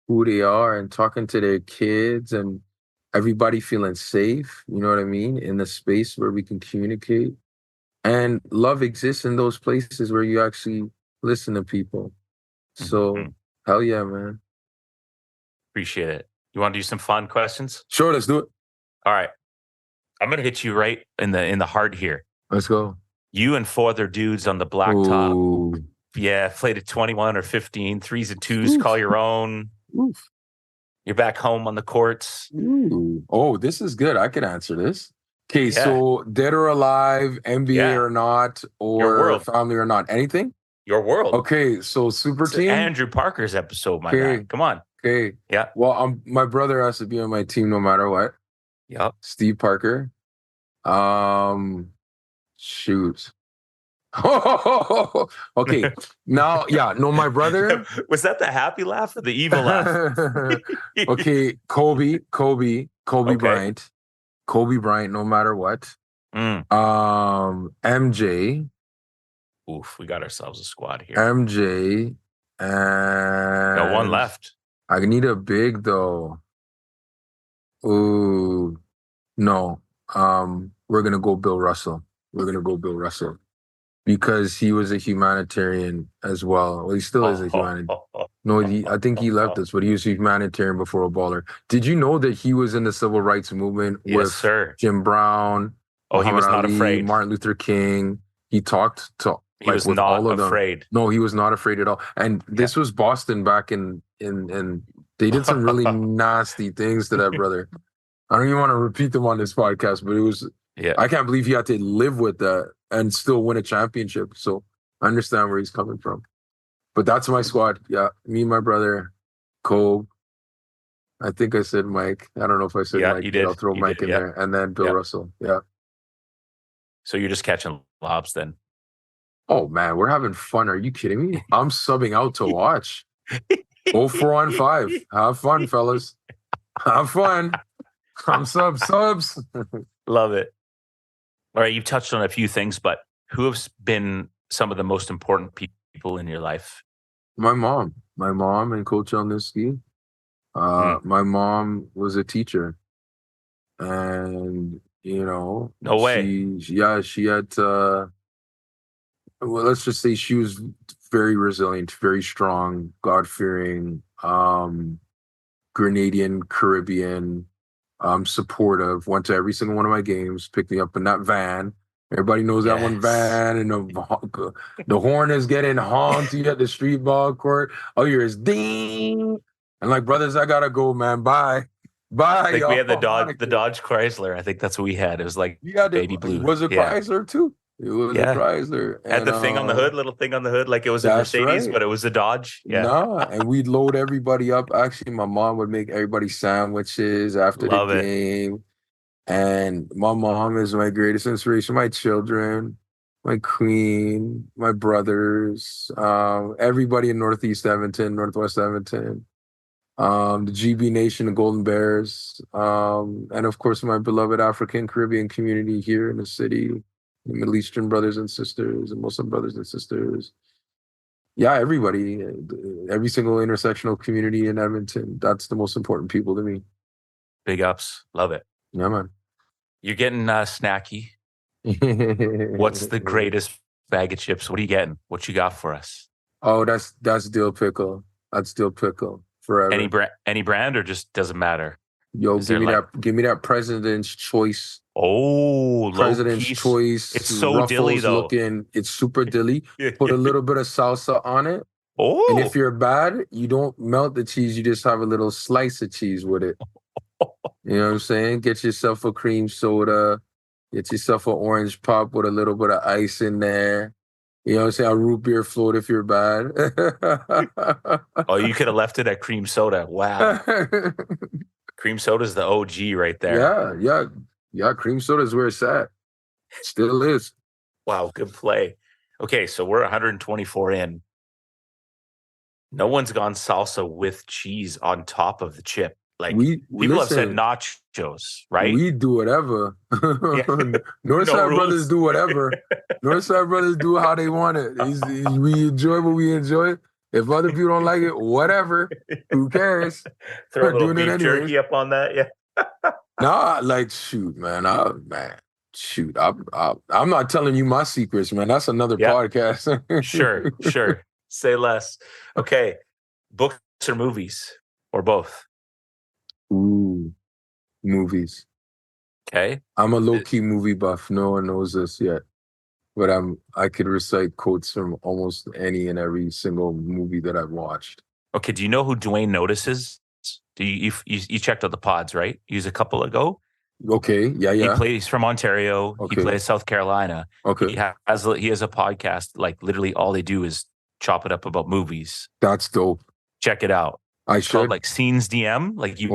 Speaker 2: who they are and talking to their kids and everybody feeling safe, you know what I mean? In a space where we can communicate. And love exists in those places where you actually listen to people.
Speaker 1: Mhm.
Speaker 2: So hell yeah, man.
Speaker 1: Appreciate it. You want to do some fun questions?
Speaker 2: Sure, let's do it.
Speaker 1: All right. I'm gonna hit you right in the heart here.
Speaker 2: Let's go.
Speaker 1: You and four other dudes on the blacktop.
Speaker 2: Ooh.
Speaker 1: Yeah, played at 21 or 15, threes and twos,
Speaker 2: Oof.
Speaker 1: call your own.
Speaker 2: Oof.
Speaker 1: You're back home on the courts.
Speaker 2: Ooh. Oh, this is good. I can answer this. Okay,
Speaker 1: Yeah.
Speaker 2: so dead or alive, NBA
Speaker 1: Yeah.
Speaker 2: or not,
Speaker 1: Your
Speaker 2: or
Speaker 1: world.
Speaker 2: family or not, anything?
Speaker 1: Your world.
Speaker 2: Okay, so super
Speaker 1: It's
Speaker 2: team.
Speaker 1: Andrew Parker's episode, my
Speaker 2: Okay.
Speaker 1: man. Come on.
Speaker 2: Okay.
Speaker 1: Yeah.
Speaker 2: Well, my brother has to be on my team no matter what.
Speaker 1: Yep.
Speaker 2: Steve Parker. Shoot. Okay. Now, yeah, no, my brother.
Speaker 1: Was that the happy laugh or the evil laugh?
Speaker 2: Okay, Kobe
Speaker 1: Okay.
Speaker 2: Bryant. Kobe Bryant, no matter what.
Speaker 1: Mm.
Speaker 2: MJ.
Speaker 1: Oof, we got ourselves a squad here.
Speaker 2: MJ. And
Speaker 1: Got one left.
Speaker 2: I need a big though. Ooh, no. We're gonna go Bill Russell. Because he was a humanitarian as well. Well, he still is a humanitarian. No, I think he left us, but he was a humanitarian before a baller. Did you know that he was in the civil rights movement
Speaker 1: Yes,
Speaker 2: with
Speaker 1: sir.
Speaker 2: Jim Brown,
Speaker 1: Oh, he was
Speaker 2: Muhammad
Speaker 1: not
Speaker 2: Ali,
Speaker 1: afraid.
Speaker 2: Martin Luther King? He talked to
Speaker 1: He was
Speaker 2: with
Speaker 1: not
Speaker 2: all of
Speaker 1: afraid.
Speaker 2: them. No, he was not afraid at all. And this was Boston back in they did some really nasty things to that brother. I don't even want to repeat them on this podcast, but it was I can't believe he had to live with that and still win a championship. So I understand where he's coming from. But that's my squad. Yeah. Me, my brother, Cole. I think I said Mike. I don't know if I said Mike,
Speaker 1: you
Speaker 2: but
Speaker 1: did.
Speaker 2: I'll throw
Speaker 1: You
Speaker 2: Mike
Speaker 1: did,
Speaker 2: in there. And then Bill Russell. Yeah.
Speaker 1: So you're just catching lobs then?
Speaker 2: Oh, man, we're having fun. Are you kidding me? I'm subbing out to watch. Go 4-on-5. Have fun, fellas. Have fun. I'm subs.
Speaker 1: Love it. All right, you've touched on a few things, but who has been some of the most important people in your life?
Speaker 2: My mom and Coach Elniski. My mom was a teacher, and
Speaker 1: no way.
Speaker 2: She had to, well, let's just say she was very resilient, very strong, God-fearing, Grenadian, Caribbean, supportive, went to every single one of my games, picked me up in that van. Everybody knows that one van, and the horn is getting honked. You at the street ball court. Oh, you're ding. And like, brothers, I gotta go, man. Bye.
Speaker 1: I think we had the Dodge Chrysler. I think that's what we had. It was like baby blue.
Speaker 2: Was it Chrysler too? It was a Chrysler.
Speaker 1: Had the thing on the hood, little thing on the hood, like it was a Mercedes, but it was a Dodge. Yeah.
Speaker 2: Nah, and we'd load everybody up. Actually, my mom would make everybody sandwiches after the game. And my mom is my greatest inspiration. My children, my queen, my brothers, everybody in Northeast Edmonton, Northwest Edmonton, the GB Nation, the Golden Bears, and of course my beloved African Caribbean community here in the city, the Middle Eastern brothers and sisters, and Muslim brothers and sisters. Yeah, everybody, every single intersectional community in Edmonton. That's the most important people to me.
Speaker 1: Big ups. Love it.
Speaker 2: Yeah, man.
Speaker 1: You're getting snacky. What's the greatest bag of chips? What are you getting? What you got for us?
Speaker 2: Oh, that's dill pickle. That's dill pickle forever.
Speaker 1: Any brand or just doesn't matter?
Speaker 2: Yo, give me that President's Choice.
Speaker 1: Oh,
Speaker 2: President's Choice.
Speaker 1: It's so dilly though.
Speaker 2: It's super dilly. Put a little bit of salsa on it.
Speaker 1: Oh.
Speaker 2: And if you're bad, you don't melt the cheese. You just have a little slice of cheese with it. You know what I'm saying? Get yourself a cream soda. Get yourself an orange pop with a little bit of ice in there. You know what I'm saying? A root beer float if you're bad.
Speaker 1: Oh, you could have left it at cream soda. Wow. Cream soda's the OG right there.
Speaker 2: Yeah. Cream soda is where it's at. Still is.
Speaker 1: Wow, good play. Okay, so we're 124 in. No one's gone salsa with cheese on top of the chip. Like people have said nachos, right?
Speaker 2: We do whatever.
Speaker 1: Yeah.
Speaker 2: Northside brothers do whatever. Northside brothers do how they want it. We enjoy what we enjoy. If other people don't like it, whatever. Who cares?
Speaker 1: Throw a little beef jerky up on that, yeah.
Speaker 2: Nah, like shoot, man. Shoot. I'm not telling you my secrets, man. That's another podcast.
Speaker 1: Sure. Say less. Okay. Books or movies? Or both?
Speaker 2: Ooh, movies.
Speaker 1: Okay.
Speaker 2: I'm a low-key movie buff. No one knows this yet. But I could recite quotes from almost any and every single movie that I've watched.
Speaker 1: Okay. Do you know who Dwayne Notice is? You checked out the pods, right? He was a couple ago.
Speaker 2: Okay. Yeah.
Speaker 1: He's from Ontario.
Speaker 2: Okay.
Speaker 1: He plays South Carolina.
Speaker 2: Okay.
Speaker 1: He has a podcast. Like literally all they do is chop it up about movies.
Speaker 2: That's dope.
Speaker 1: Check it out.
Speaker 2: It's
Speaker 1: called like Scenes DM. Like you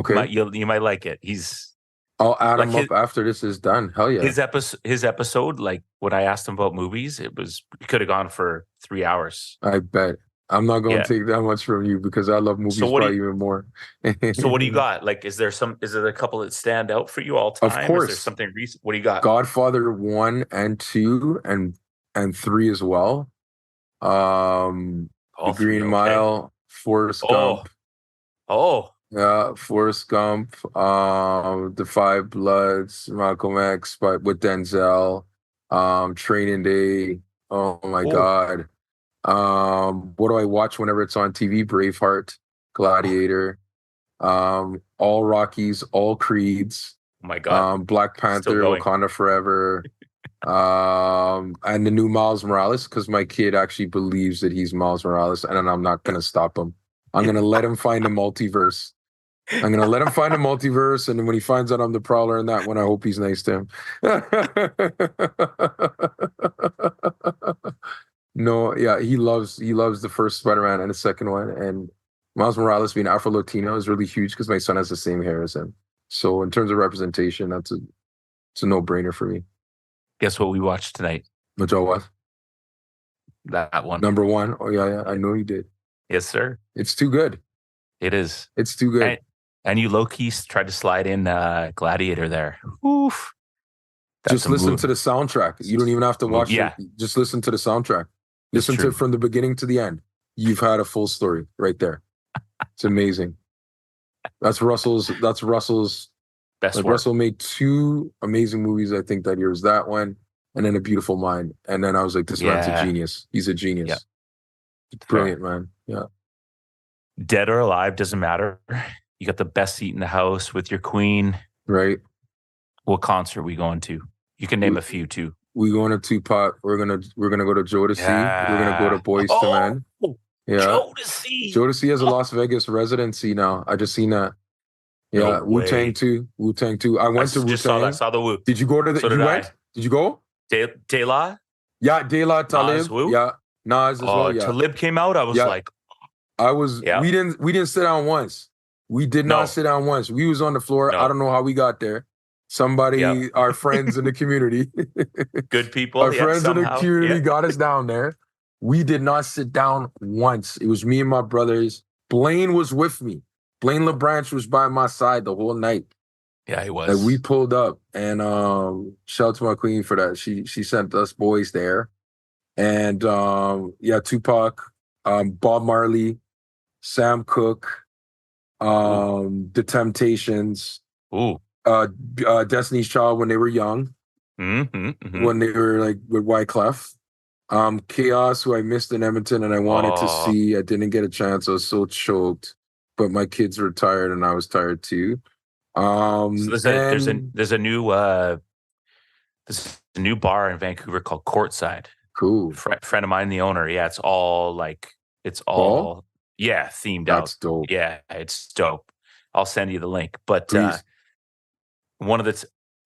Speaker 1: might like it.
Speaker 2: I'll add him up after this is done. Hell yeah.
Speaker 1: His episode, like when I asked him about movies, it could have gone for 3 hours.
Speaker 2: I bet. I'm not going to take that much from you because I love movies even more.
Speaker 1: So what do you got? Like, is there a couple that stand out for you all time?
Speaker 2: Of course.
Speaker 1: Is there something recent? What do you got?
Speaker 2: Godfather 1 and 2 and 3 as well. The Green Mile, Forrest Gump.
Speaker 1: Oh.
Speaker 2: Yeah, Forrest Gump, The Five Bloods, Malcolm X, but with Denzel, Training Day. Oh my God. What do I watch whenever it's on TV? Braveheart, Gladiator, all Rockies, all Creeds.
Speaker 1: Oh my God.
Speaker 2: Black Panther, Wakanda Forever, and the new Miles Morales, because my kid actually believes that he's Miles Morales, and I'm not gonna stop him. I'm gonna let him find the multiverse. I'm gonna let him find a multiverse, and then when he finds out I'm the Prowler in that one, I hope he's nice to him. No, yeah, he loves the first Spider-Man and the second one, and Miles Morales being Afro-Latino is really huge because my son has the same hair as him. So in terms of representation, it's a no-brainer for me.
Speaker 1: Guess what we watched tonight?
Speaker 2: What y'all watch?
Speaker 1: That one.
Speaker 2: Number 1. Oh yeah, I know you did.
Speaker 1: Yes, sir.
Speaker 2: It's too good.
Speaker 1: It is.
Speaker 2: It's too good.
Speaker 1: And you low-key tried to slide in Gladiator there. Oof.
Speaker 2: Just listen to the soundtrack. You don't even have to watch it. Just listen to the soundtrack. Listen to it from the beginning to the end. You've had a full story right there. It's amazing. That's Russell's best work. Russell made 2 amazing movies, I think, that year. Was that one and then A Beautiful Mind. And then I was like, this man's a genius. He's a genius. Yeah. Brilliant, man. Yeah.
Speaker 1: Dead or alive, doesn't matter. You got the best seat in the house with your queen.
Speaker 2: Right.
Speaker 1: What concert are we going to? You can name a few too.
Speaker 2: We going to Tupac. We're gonna go to Jodeci.
Speaker 1: Yeah.
Speaker 2: We're gonna go to Boyz II Men. Yeah. Jodeci has a Las Vegas residency now. I just seen that. Yeah.
Speaker 1: No
Speaker 2: Wu-Tang too. I went to Wu-Tang.
Speaker 1: Saw the Wu.
Speaker 2: Did you go to the? You went? Did you go?
Speaker 1: De La?
Speaker 2: Yeah, De La, Talib. Yeah, Nas as well. Yeah.
Speaker 1: Talib came out. I was like,
Speaker 2: we didn't sit down once. We did not sit down once. We was on the floor. No. I don't know how we got there. Somebody, our friends in the community,
Speaker 1: good people,
Speaker 2: our friends in the community got us down there. We did not sit down once. It was me and my brothers. Blaine was with me. Blaine LeBranch was by my side the whole night.
Speaker 1: Yeah, he was.
Speaker 2: Like we pulled up, and shout out to my queen for that. She sent us boys there, and Tupac, Bob Marley, Sam Cooke, The Temptations, Destiny's Child when they were young, when they were like with Wyclef, Chaos, who I missed in Edmonton and I wanted to see. I didn't get a chance. I was so choked, but my kids were tired and I was tired too. So
Speaker 1: there's a new bar in Vancouver called Courtside.
Speaker 2: Cool.
Speaker 1: Friend of mine, the owner. Yeah, it's all themed out.
Speaker 2: That's dope.
Speaker 1: Yeah, it's dope. I'll send you the link. But one of the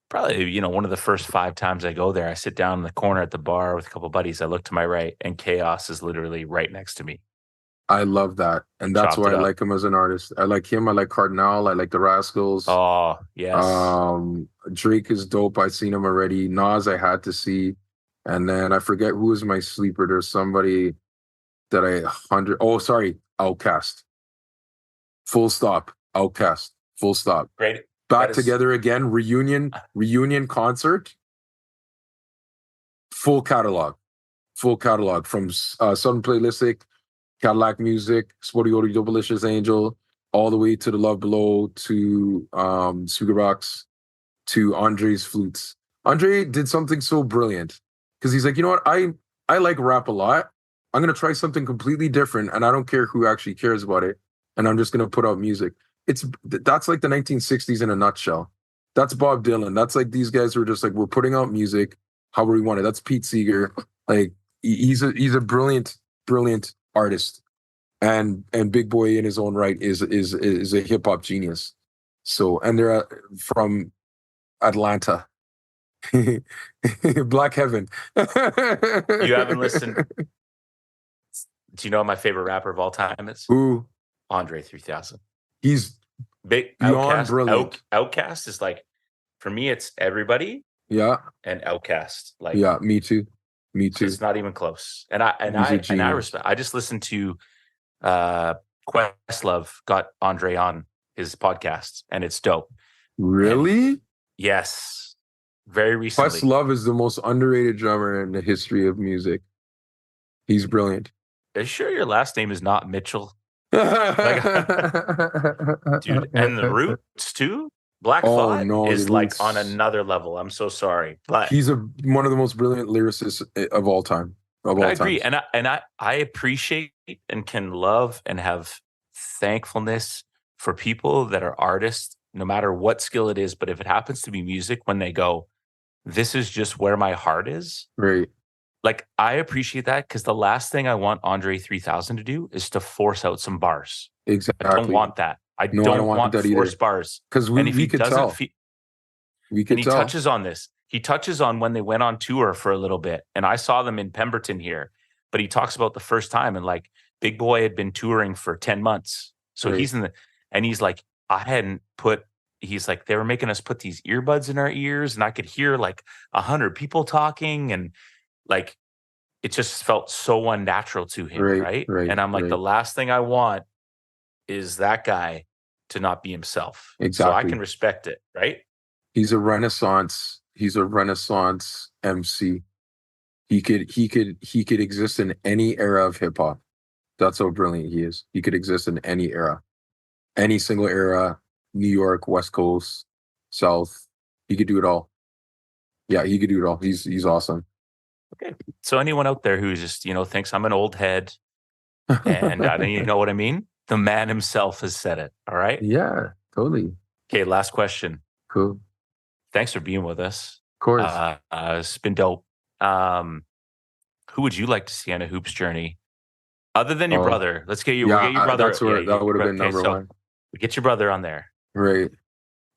Speaker 1: probably, one of the first 5 times I go there, I sit down in the corner at the bar with a couple of buddies. I look to my right, and Chaos is literally right next to me.
Speaker 2: I love that. And that's
Speaker 1: Chopped
Speaker 2: why
Speaker 1: it
Speaker 2: I
Speaker 1: up.
Speaker 2: like him as an artist. I like him. I like Cardinal. I like the Rascals.
Speaker 1: Oh, yes.
Speaker 2: Drake is dope. I've seen him already. Nas, I had to see. And then I forget who was my sleeper. There's somebody that Outkast. Full stop. Outkast. Full stop.
Speaker 1: Great.
Speaker 2: Back together again. Reunion concert. Full catalog from Southern Playlistic, Cadillac Music, Sporty Odie Doublelicious Angel, all the way to The Love Below, to Sugar Rocks, to Andre's flutes. Andre did something so brilliant because he's like, you know what? I like rap a lot. I'm gonna try something completely different, and I don't care who actually cares about it. And I'm just gonna put out music. That's like the 1960s in a nutshell. That's Bob Dylan. That's like these guys who are just like, we're putting out music however we want it. That's Pete Seeger. Like he's a brilliant artist, and Big Boy in his own right is a hip hop genius. So, and they're from Atlanta. Black Heaven.
Speaker 1: You haven't listened. Do you know what my favorite rapper of all time is?
Speaker 2: Who?
Speaker 1: Andre 3000.
Speaker 2: He's
Speaker 1: big.
Speaker 2: beyond brilliant.
Speaker 1: Outkast is like, for me, it's everybody.
Speaker 2: Yeah.
Speaker 1: And Outkast. Like,
Speaker 2: yeah, me too.
Speaker 1: It's not even close. And I respect. I just listened to Questlove got Andre on his podcast, and it's dope.
Speaker 2: Really?
Speaker 1: And yes. Very recently.
Speaker 2: Questlove is the most underrated drummer in the history of music. He's brilliant.
Speaker 1: Are you sure your last name is not Mitchell? Dude, and the Roots too? Black Thought is like on another level. I'm so sorry. But
Speaker 2: he's one of the most brilliant lyricists of all time.
Speaker 1: I agree. And I appreciate and can love and have thankfulness for people that are artists, no matter what skill it is. But if it happens to be music, when they go, this is just where my heart is.
Speaker 2: Right.
Speaker 1: Like, I appreciate that, because the last thing I want Andre 3000 to do is to force out some bars.
Speaker 2: Exactly.
Speaker 1: I don't want that. I don't want that forced either. Bars.
Speaker 2: Because we could tell.
Speaker 1: He touches on this. He touches on when they went on tour for a little bit. And I saw them in Pemberton here. But he talks about the first time, and like, Big Boy had been touring for 10 months. So he's he's like, he's like, they were making us put these earbuds in our ears, and I could hear like 100 people talking, and like, it just felt so unnatural to him, right? And I'm like, the last thing I want is that guy to not be himself.
Speaker 2: Exactly.
Speaker 1: So I can respect it, right?
Speaker 2: He's a Renaissance MC. He could exist in any era of hip hop. That's how brilliant he is. He could exist in any era, any single era. New York, West Coast, South. He could do it all. Yeah, he could do it all. He's awesome.
Speaker 1: Okay. So anyone out there who just, thinks I'm an old head and I don't even know what I mean, the man himself has said it. All right.
Speaker 2: Yeah, totally.
Speaker 1: Okay. Last question.
Speaker 2: Cool.
Speaker 1: Thanks for being with us.
Speaker 2: Of course.
Speaker 1: It's been dope. Who would you like to see on a hoops journey other than your brother? Let's get your brother.
Speaker 2: That's where that would have been number one.
Speaker 1: Get your brother on there.
Speaker 2: Right.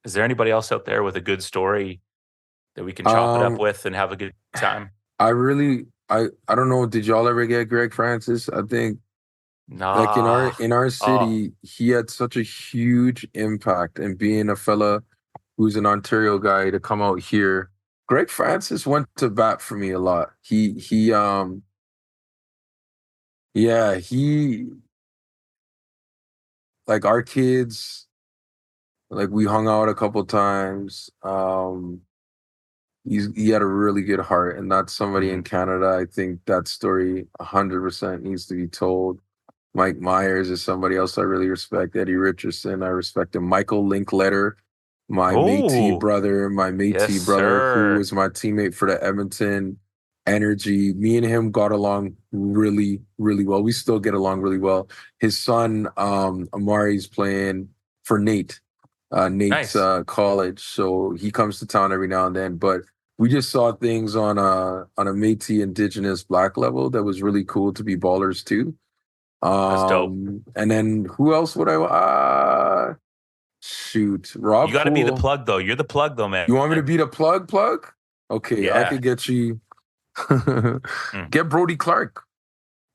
Speaker 1: Is there anybody else out there with a good story that we can chop it up with and have a good time?
Speaker 2: I don't know. Did y'all ever get Greg Francis? I think, like in our city, he had such a huge impact. And being a fella who's an Ontario guy to come out here, Greg Francis went to bat for me a lot. Like our kids, like we hung out a couple times. He had a really good heart, and that's somebody in Canada. I think that story 100% needs to be told. Mike Myers is somebody else I really respect. Eddie Richardson, I respect him. Michael Linkletter, my Métis brother, who was my teammate for the Edmonton Energy. Me and him got along really, really well. We still get along really well. His son, Amari's playing for Nate's college, so he comes to town every now and then. But we just saw things on a Métis Indigenous Black level that was really cool to be ballers too.
Speaker 1: That's dope.
Speaker 2: And then who else would I? Shoot, Rob.
Speaker 1: You got to be the
Speaker 2: Poole.
Speaker 1: plug, though. You're the plug, though, man.
Speaker 2: You want me to be the plug? Okay, I
Speaker 1: Yeah.
Speaker 2: could get you. Get Brody Clark.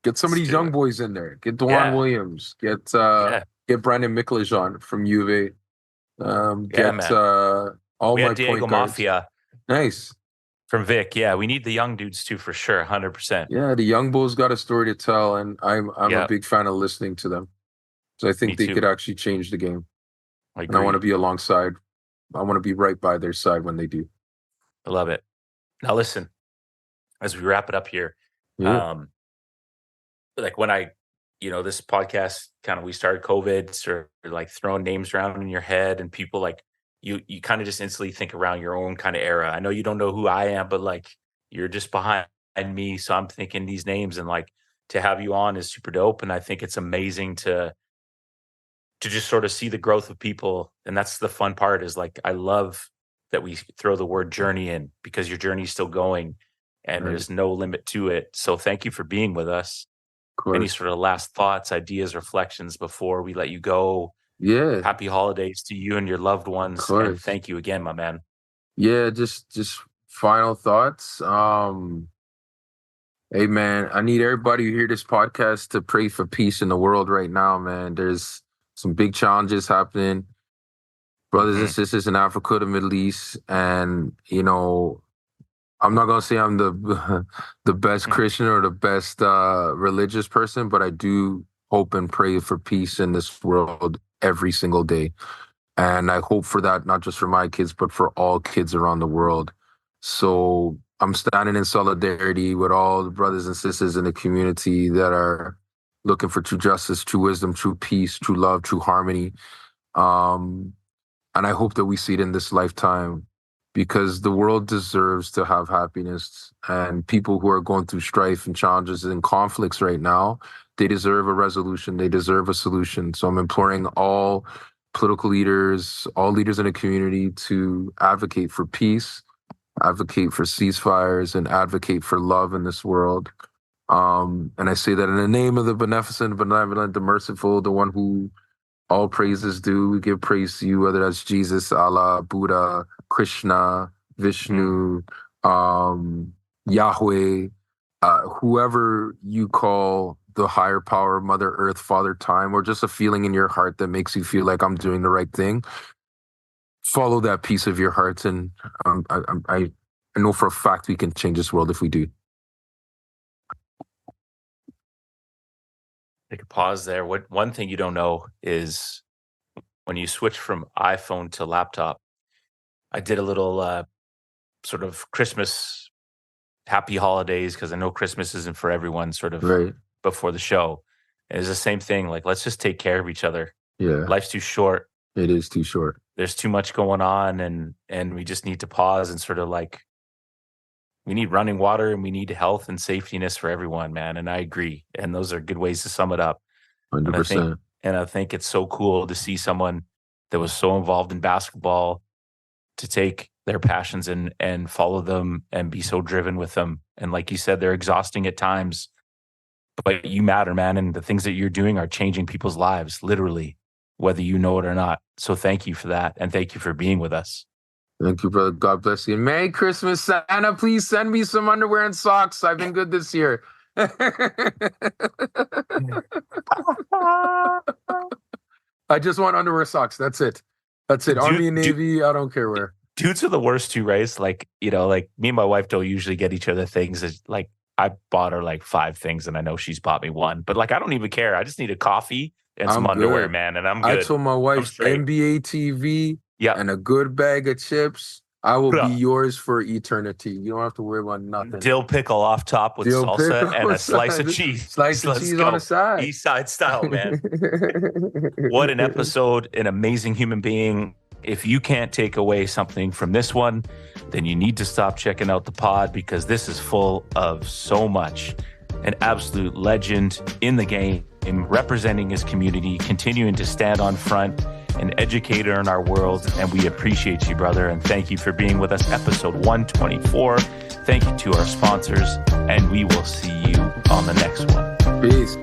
Speaker 2: Get some of these young boys in there. Get Dewan Williams. Get Brandon Mikulajan from U of A. All
Speaker 1: we
Speaker 2: my
Speaker 1: had Diego
Speaker 2: point guards.
Speaker 1: Mafia.
Speaker 2: Nice.
Speaker 1: From Vic, yeah. We need the young dudes too, for sure, 100%.
Speaker 2: Yeah, the young bulls got a story to tell, and I'm a big fan of listening to them. So I think they could actually change the game. And I want to be alongside. I want to be right by their side when they do.
Speaker 1: I love it. Now listen, as we wrap it up here, like when this podcast kind of, we started COVID, sort of like throwing names around in your head, and people like you kind of just instantly think around your own kind of era. I know you don't know who I am, but like you're just behind me, so I'm thinking these names, and like to have you on is super dope. And I think it's amazing to just sort of see the growth of people. And that's the fun part, is like, I love that we throw the word journey in, because your journey is still going and there's no limit to it. So thank you for being with us. Any sort of last thoughts, ideas, reflections before we let you go?
Speaker 2: Yeah.
Speaker 1: Happy holidays to you and your loved ones. And thank you again, my man.
Speaker 2: Yeah, just final thoughts. Hey man, I need everybody who hear this podcast to pray for peace in the world right now, man. There's some big challenges happening. Brothers and sisters in Africa, the Middle East, and I'm not gonna say I'm the best Christian or the best religious person, but I do hope and pray for peace in this world every single day. And I hope for that, not just for my kids, but for all kids around the world. So I'm standing in solidarity with all the brothers and sisters in the community that are looking for true justice, true wisdom, true peace, true love, true harmony. And I hope that we see it in this lifetime, because the world deserves to have happiness, and people who are going through strife and challenges and conflicts right now, they deserve a resolution. They deserve a solution. So I'm imploring all political leaders, all leaders in the community to advocate for peace, advocate for ceasefires, and advocate for love in this world. And I say that in the name of the beneficent, benevolent, the merciful, the one who all praises due. We give praise to you, whether that's Jesus, Allah, Buddha, Krishna, Vishnu, Yahweh, whoever you call the higher power, Mother Earth, Father Time, or just a feeling in your heart that makes you feel like I'm doing the right thing. Follow that piece of your heart, and I know for a fact we can change this world if we do.
Speaker 1: Take a pause there. One thing you don't know is when you switch from iPhone to laptop, I did a little sort of Christmas happy holidays, because I know Christmas isn't for everyone, sort of before the show. And it's the same thing. Like, let's just take care of each other. Yeah. Life's too short.
Speaker 2: It is too short.
Speaker 1: There's too much going on, and we just need to pause and sort of like, we need running water, and we need health and safetyness for everyone, man. And I agree. And those are good ways to sum it up.
Speaker 2: 100%.
Speaker 1: And I think it's so cool to see someone that was so involved in basketball to take their passions and follow them and be so driven with them. And like you said, they're exhausting at times, but you matter, man. And the things that you're doing are changing people's lives, literally, whether you know it or not. So thank you for that. And thank you for being with us.
Speaker 2: Thank you, brother. God bless you. Merry Christmas, Santa. Please send me some underwear and socks. I've been good this year. I just want underwear, socks. That's it. Army and Navy, I don't care where.
Speaker 1: Dudes are the worst too, right? Like, like me and my wife don't usually get each other things. Like, I bought her like 5 things, and I know she's bought me 1. But like, I don't even care. I just need a coffee and some underwear, man, and I'm good.
Speaker 2: I told my wife NBA TV and a good bag of chips. I will be yours for eternity. You don't have to worry about nothing.
Speaker 1: Dill pickle off top with salsa and a slice of cheese.
Speaker 2: Slice of cheese on the side.
Speaker 1: East Side style, man. What an episode. An amazing human being. If you can't take away something from this one, then you need to stop checking out the pod, because this is full of so much. An absolute legend in the game, representing his community, continuing to stand on front, an educator in our world. And we appreciate you, brother. And thank you for being with us. Episode 124. Thank you to our sponsors. And we will see you on the next one.
Speaker 2: Peace.